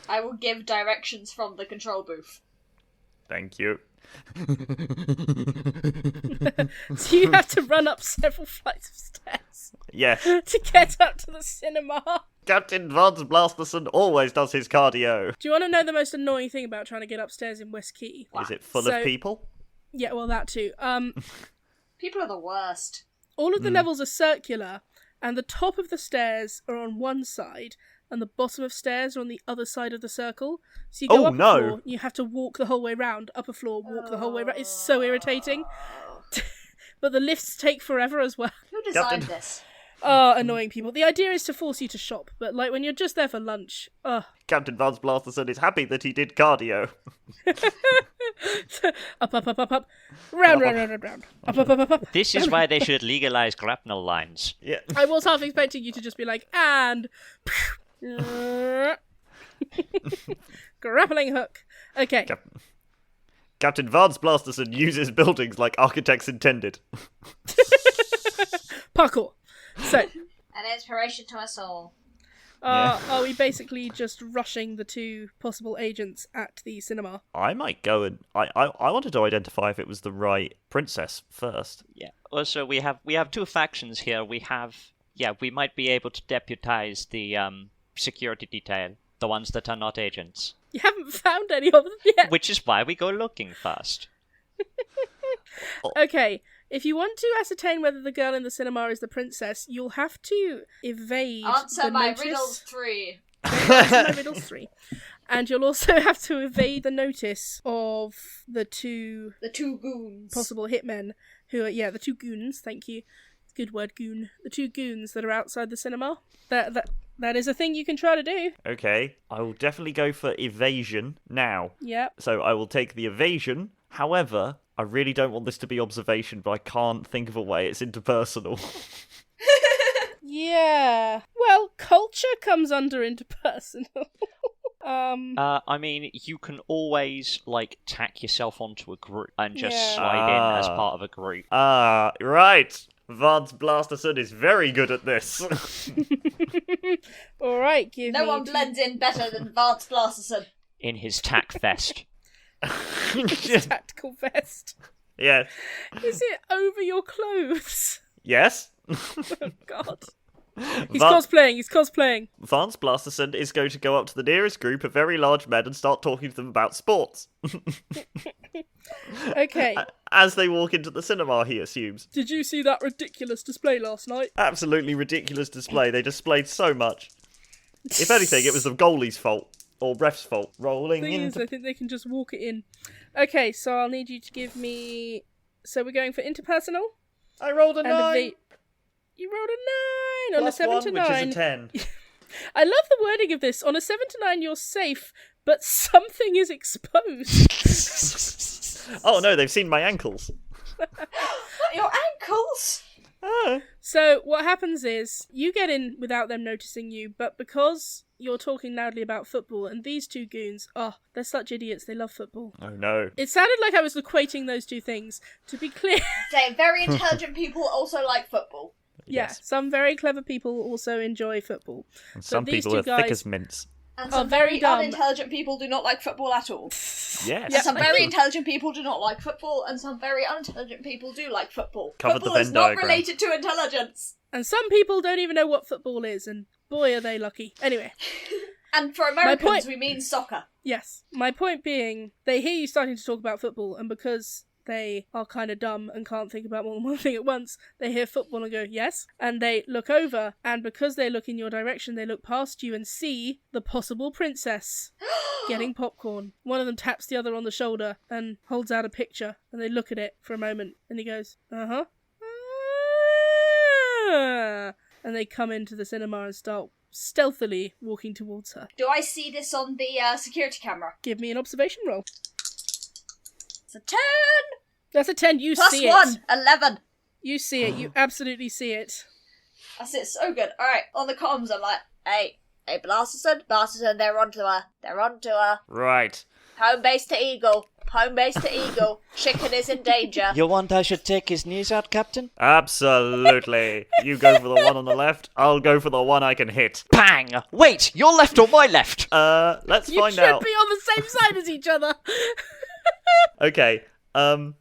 I will give directions from the control booth. Thank you. So you have to run up several flights of stairs Yes. to get up to the cinema. Captain Vance Blasterson always does his cardio. Do you want to know the most annoying thing about trying to get upstairs in West Key? Is it full So- of people? Yeah, well, that too. People are the worst. All of the levels are circular, and the top of the stairs are on one side, and the bottom of stairs are on the other side of the circle. So you go Oh, up a no. floor, you have to walk the whole way round, up a floor, walk the whole way round. It's so irritating. But the lifts take forever as well. Who designed Captain- this? Oh, annoying people. The idea is to force you to shop, but like when you're just there for lunch, Captain Vance Blasterson is happy that he did cardio. up, round, round, round, round, round, up. This is why they should legalize grapnel lines. Yeah. I was half expecting you to just be like, and grappling hook. Okay. Captain Vance Blasterson uses buildings like architects intended. Parkour. So, An inspiration to us all. are we basically just rushing the two possible agents at the cinema? I might go and I wanted to identify if it was the right princess first. Yeah. Also, we have two factions here. We might be able to deputize the security detail, the ones that are not agents. You haven't found any of them yet. Which is why we go looking first. Okay, if you want to ascertain whether the girl in the cinema is the princess, you'll have to evade Answer the my notice. riddles 3. Answer my riddles 3. And you'll also have to evade the notice of the two The two goons. possible hitmen who are, the two goons, thank you. Good word, goon. The two goons that are outside the cinema. That is a thing you can try to do. Okay, I will definitely go for evasion now. Yep. So I will take the evasion. However, I really don't want this to be observation, but I can't think of a way. It's interpersonal. Yeah. Well, culture comes under interpersonal. I mean, you can always, tack yourself onto a group and just Yeah. slide in as part of a group. Right. Vance Blasterson is very good at this. All right, give me. No one blends in better than Vance Blasterson. In his tack vest. Tactical vest. Yes. Is it over your clothes? Yes. Oh God. He's Va- cosplaying. Vance Blasterson is going to go up to the nearest group of very large men and start talking to them about sports. Okay. As they walk into the cinema, he assumes. Did you see that ridiculous display last night? Absolutely ridiculous display. They displayed so much. If anything, it was the goalie's fault. Or ref's fault. Rolling Thing is, into... I think they can just walk it in. Okay, so I'll need you to give me. So we're going for interpersonal. I rolled a And 9. You rolled a 9 on a Plus 7 1, to which 9. is a 10. I love the wording of this. On a 7 to 9, you're safe, but something is exposed. Oh no, they've seen my ankles. Your ankles? Ah. So what happens is you get in without them noticing you, but because you're talking loudly about football, and these two goons, they're such idiots. They love football. Oh no. It sounded like I was equating those two things. To be clear, Say, very intelligent people also like football. yeah, some very clever people also enjoy football. And So some these people two are thick guys- as mints. And Oh, some very very dumb. unintelligent people do not like football at all. Yes. Yeah. And some very intelligent people do not like football, and some very unintelligent people do like football. Covered the Football Venn is not diagram. related to intelligence. And some people don't even know what football is, and boy are they lucky. Anyway, And for point- Americans, we mean soccer. yes, my point being, they hear you starting to talk about football, and because they are kind of dumb and can't think about more than one thing at once, they hear football and go, yes, and they look over, and because they look in your direction, they look past you and see the possible princess getting popcorn. One of them taps the other on the shoulder and holds out a picture, and they look at it for a moment, and he goes, uh-huh. Ah. And they come into the cinema and start stealthily walking towards her. Do I see this on the security camera? Give me an observation roll. It's a 10! That's a 10, you Plus see 1, it. 11. You see it, you absolutely see it. That's it, so good. Alright, on the comms, I'm like, hey, Blasterson, they're onto her. Right. Home base to Eagle. Chicken is in danger. You want I should take his knees out, Captain? Absolutely. You go for the one on the left, I'll go for the one I can hit. Bang! Wait, your left or my left? Let's You find should out. be on the same side as each other. Okay,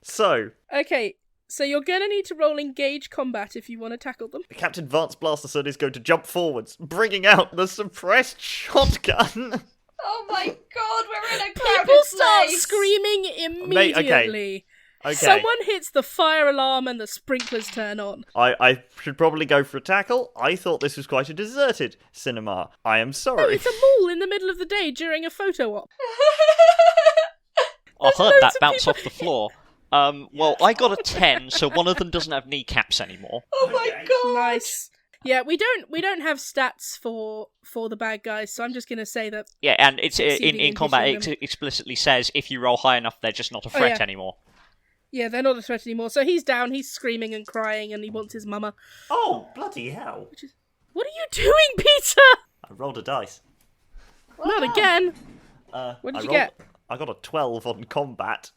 So Okay, so you're gonna need to roll engage combat if you want to tackle them. Captain Vance Blasterson is going to jump forwards, bringing out the suppressed shotgun. Oh my god, we're in a crowded People start place. screaming immediately. Okay. Someone hits the fire alarm and the sprinklers turn on. I should probably go for a tackle. I thought this was quite a deserted cinema. I am No, sorry. it's a mall in the middle of the day during a photo op. I heard loads that of bounce people- off the floor. Well, I got a 10, so one of them doesn't have kneecaps anymore. Oh my god. Nice. Yeah, we don't have stats for the bad guys, so I'm just gonna say that. Yeah, and it's Succeeding in in combat. hitting It explicitly says if you roll high enough, they're just not a threat yeah. anymore. Yeah, they're not a threat anymore. So he's down, he's screaming and crying, and he wants his mama. Oh, bloody hell. What are you doing, Peter? I rolled a dice. Not again. What did you get? I got a 12 on combat.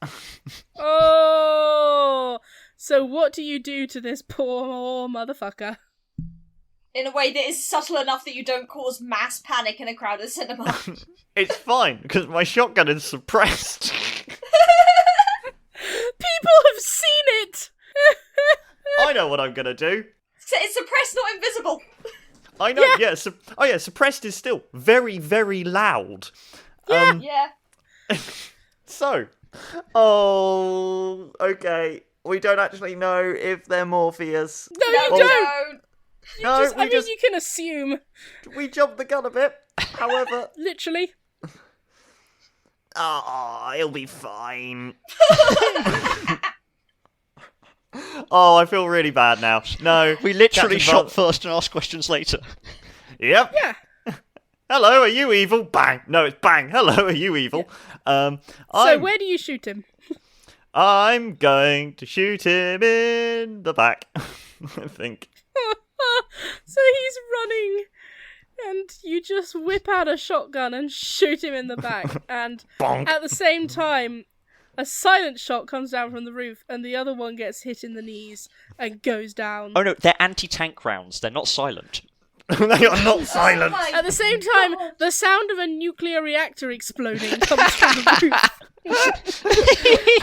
Oh, so what do you do to this poor motherfucker? In a way that is subtle enough that you don't cause mass panic in a crowded cinema. It's fine, because my shotgun is suppressed. People have seen it. I know what I'm going to do. It's suppressed, not invisible. I know, yeah. Suppressed is still very, very loud. Yeah. So, okay. We don't actually know if they're Morpheus. No, you we don't. No, I mean, you can assume. we jumped the gun a bit. However, Literally. he'll be fine. Oh, I feel really bad now. No, We literally Captain shot Vance- first and asked questions later. Yep. Yeah. Hello, are you evil? Bang. No, it's bang. Hello, are you evil? So I'm, where do you shoot him? I'm going to shoot him in the back. I think. So he's running, and you just whip out a shotgun and shoot him in the back. And Bonk. at the same time, a silent shot comes down from the roof, and the other one gets hit in the knees and goes down. Oh no, they're anti-tank rounds. They're not silent. They are not silent. Oh my At the same time, God. the sound of a nuclear reactor exploding comes from the roof.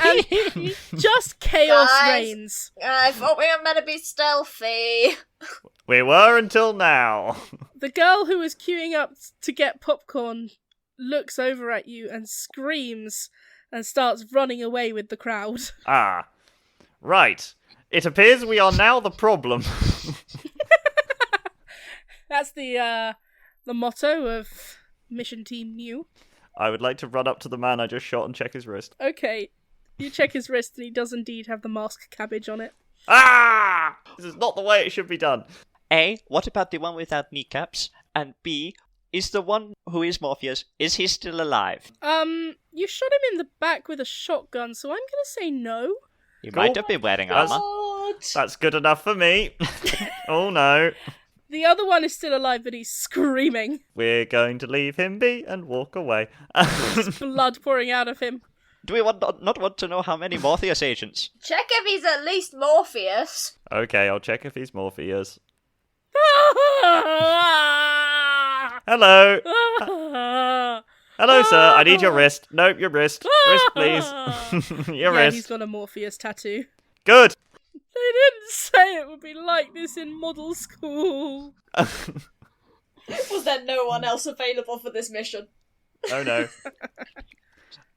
And just chaos Guys. reigns. I thought we were meant to be stealthy. We were until now. The girl who was queuing up to get popcorn looks over at you and screams and starts running away with the crowd. Ah. Right. It appears we are now the problem. That's the motto of Mission Team New. I would like to run up to the man I just shot and check his wrist. Okay, you check his wrist and he does indeed have the mask cabbage on it. Ah! This is not the way it should be done. A, what about the one without kneecaps? And B, is the one who is Morpheus, is he still alive? You shot him in the back with a shotgun, so I'm gonna say no. He Cool. might have been wearing That's- armour. God. That's good enough for me. Oh no. The other one is still alive, but he's screaming. We're going to leave him be and walk away. Blood pouring out of him. Do we not want to know how many Morpheus agents? Check if he's at least Morpheus. Okay, I'll check if he's Morpheus. Ah! Hello. Ah! Hello, sir. I need your wrist. Nope, your wrist. Wrist, please. Your Yeah, he's wrist. got a Morpheus tattoo. Good. They didn't say it would be like this in model school. Was there no one else available for this mission? Oh no.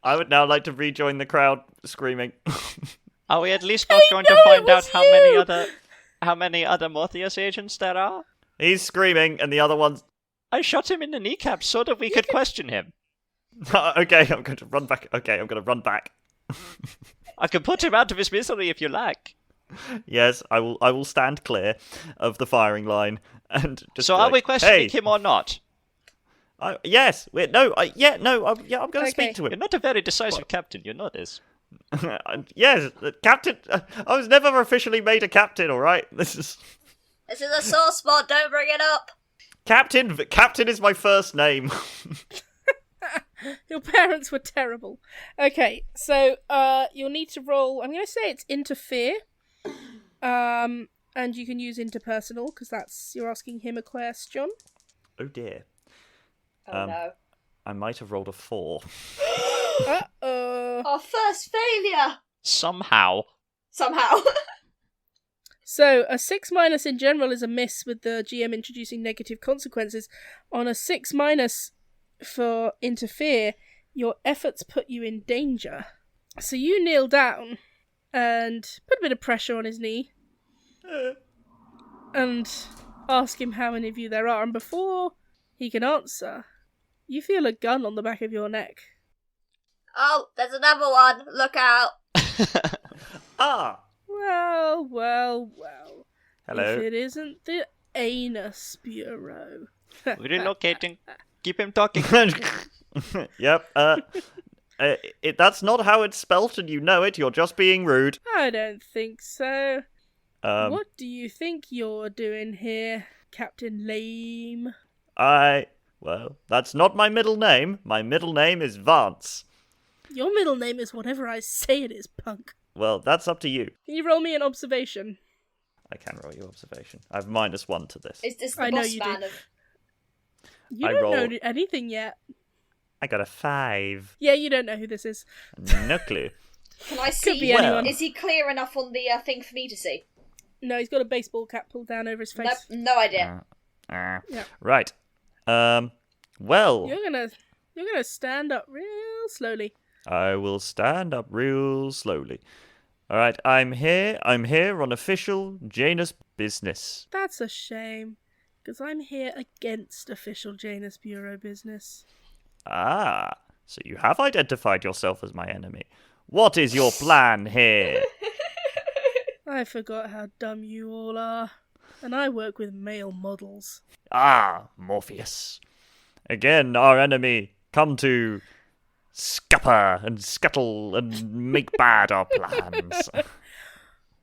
I would now like to rejoin the crowd screaming. Are we at least not going know to it find out was how many other Morpheus agents there are? He's screaming, and the other one's. I shot him in the kneecap so that we could question him. Okay, I'm going to run back. Okay, I'm going to run back. I can put him out of his misery if you like. Yes, I will. I will stand clear of the firing line and just. So be are like, we questioning hey, him or not? yes. Wait, no. I'm going to Okay. speak to You're him. not a very decisive captain, you know this. Yes, captain. I was never officially made a captain. All right. This is a sore spot, don't bring it up. captain. Captain is my first name. Your parents were terrible. Okay, so you'll need to roll. I'm going to say it's interfere. And you can use interpersonal because that's you're asking him a question. Oh dear. Oh no. I might have rolled a 4. Uh-oh. Our first failure! Somehow. So, a 6- in general is a miss with the GM introducing negative consequences. On a 6- for interfere, your efforts put you in danger. So you kneel down and put a bit of pressure on his knee and ask him how many of you there are. And before he can answer, you feel a gun on the back of your neck. Oh, there's another one. Look out. Ah! Well. Hello. If it isn't the Anus Bureau. Relocating. Keep him talking. Yep, that's not how it's spelt and you know it, you're just being rude. I don't think so. What do you think you're doing here, Captain Lame? Well, that's not my middle name. My middle name is Vance. Your middle name is whatever I say it is, punk. Well, that's up to you. Can you roll me an observation? I can roll you observation. I have -1 to this. Is this the I know boss you man do. of... You I don't roll- know anything yet. I got a 5. Yeah, you don't know who this is. No clue. Can I see? Could be anyone. Is he clear enough on the thing for me to see? No, he's got a baseball cap pulled down over his face. Nope, no idea. Yeah. Right. Well, You're gonna stand up real slowly. I will stand up real slowly. All right, I'm here on official Janus business. That's a shame, because I'm here against official Janus Bureau business. Ah, so you have identified yourself as my enemy. What is your plan here? I forgot how dumb you all are, and I work with male models. Ah, Morpheus. Again, our enemy, come to scupper and scuttle and make bad our plans.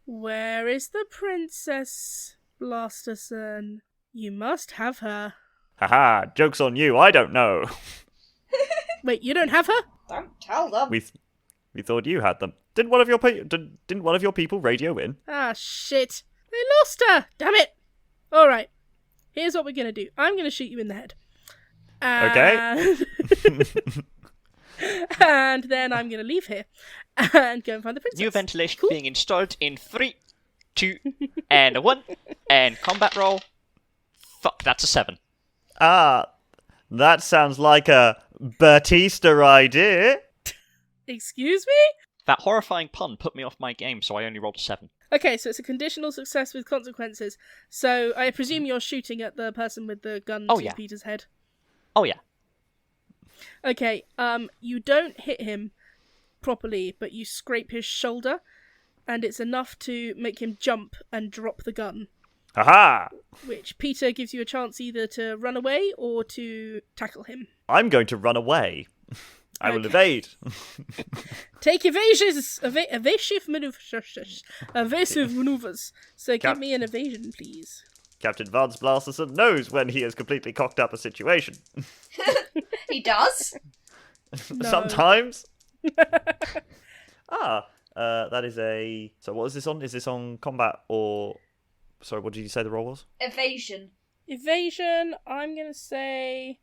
Where is the princess, Blasterson? You must have her. Haha, joke's on you, I don't know. Wait, you don't have her? Don't tell them. We thought you had them. Didn't one of your people radio in? Ah, shit. They lost her! Damn it! Alright, here's what we're gonna do. I'm gonna shoot you in the head. Okay. And then I'm gonna leave here and go and find the princess. New ventilation Cool. being installed in 3, 2, and 1. And combat roll. Fuck, that's a 7. Ah, that sounds like a Batista idea. Excuse me? That horrifying pun put me off my game, so I only rolled a 7. Okay, so it's a conditional success with consequences. So I presume you're shooting at the person with the gun Oh, to yeah. Peter's head. Oh yeah. Okay, you don't hit him properly, but you scrape his shoulder, and it's enough to make him jump and drop the gun. Haha! Which Peter gives you a chance either to run away or to tackle him. I'm going to run away. I will evade. Take evasive maneuvers. So give me an evasion, please. Captain Vance Blasterson knows when he has completely cocked up a situation. He does? No. Sometimes. That is a... So what is this on? Is this on combat or... Sorry, what did you say the role was? Evasion. Evasion, I'm going to say...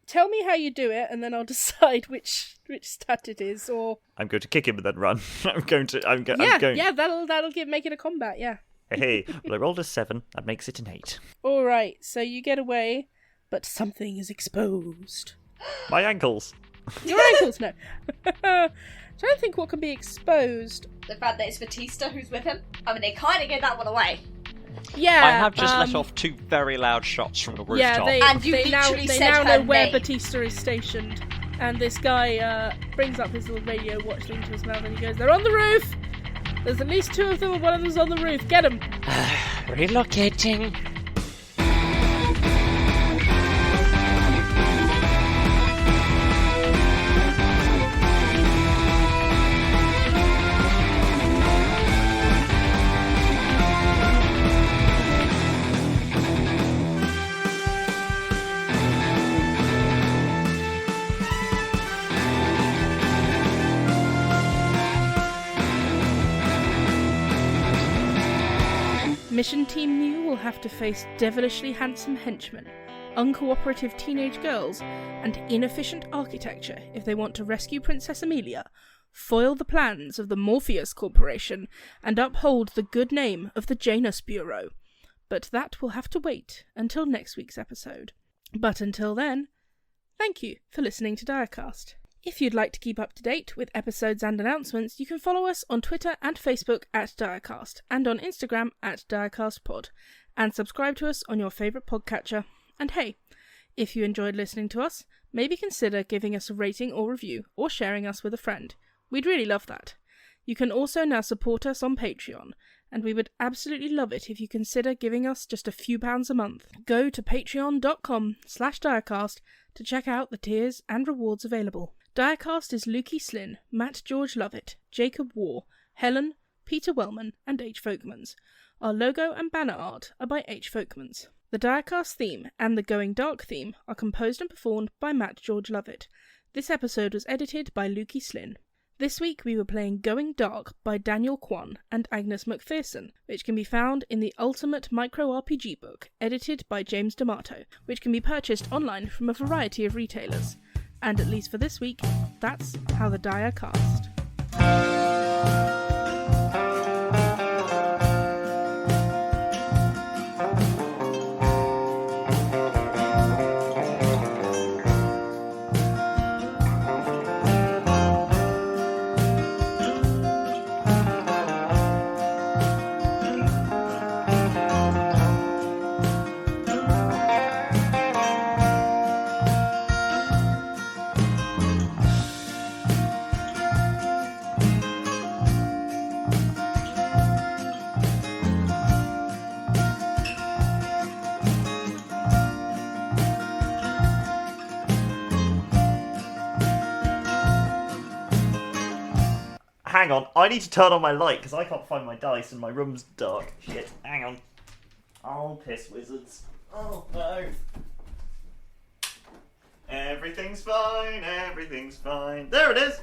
tell me how you do it, and then I'll decide which stat it is, or... I'm going to kick him and then run. I'm going... Yeah, that'll make it a combat, yeah. Hey, well, I rolled a 7. That makes it an 8. Alright, so you get away, but something is exposed. My ankles. Your ankles, no. Trying to think what can be exposed. The fact that it's Batista who's with him. I mean, they kind of gave that one away. Yeah, I have just let off 2 very loud shots from the rooftop. Yeah, And you they now literally said know her where name. Batista is stationed. And this guy brings up his little radio watch thing to his mouth and he goes, "They're on the roof! There's at least 2 of them and one of them's on the roof. Get them!" Relocating. Mission Team New will have to face devilishly handsome henchmen, uncooperative teenage girls, and inefficient architecture if they want to rescue Princess Amelia, foil the plans of the Morpheus Corporation, and uphold the good name of the Janus Bureau. But that will have to wait until next week's episode. But until then, thank you for listening to Direcast. If you'd like to keep up to date with episodes and announcements, you can follow us on Twitter and Facebook at Direcast, and on Instagram at DirecastPod, and subscribe to us on your favourite podcatcher. And hey, if you enjoyed listening to us, maybe consider giving us a rating or review, or sharing us with a friend. We'd really love that. You can also now support us on Patreon, and we would absolutely love it if you consider giving us just a few pounds a month. Go to patreon.com/Direcast to check out the tiers and rewards available. Direcast is Lukey Slynn, Matt George Lovett, Jacob Warr, Helen, Peter Wellman, and H Folkmans. Our logo and banner art are by H Folkmans. The Direcast theme and the Going Dark theme are composed and performed by Matt George Lovett. This episode was edited by Lukey Slynn. This week we were playing Going Dark by Daniel Kawn and Angus MacPherson, which can be found in the Ultimate Micro RPG book, edited by James D'Amato, which can be purchased online from a variety of retailers. And at least for this week, that's how the die are cast. Hang on, I need to turn on my light because I can't find my dice and my room's dark. Shit, hang on. Oh, piss wizards. Oh, no. Everything's fine, everything's fine. There it is!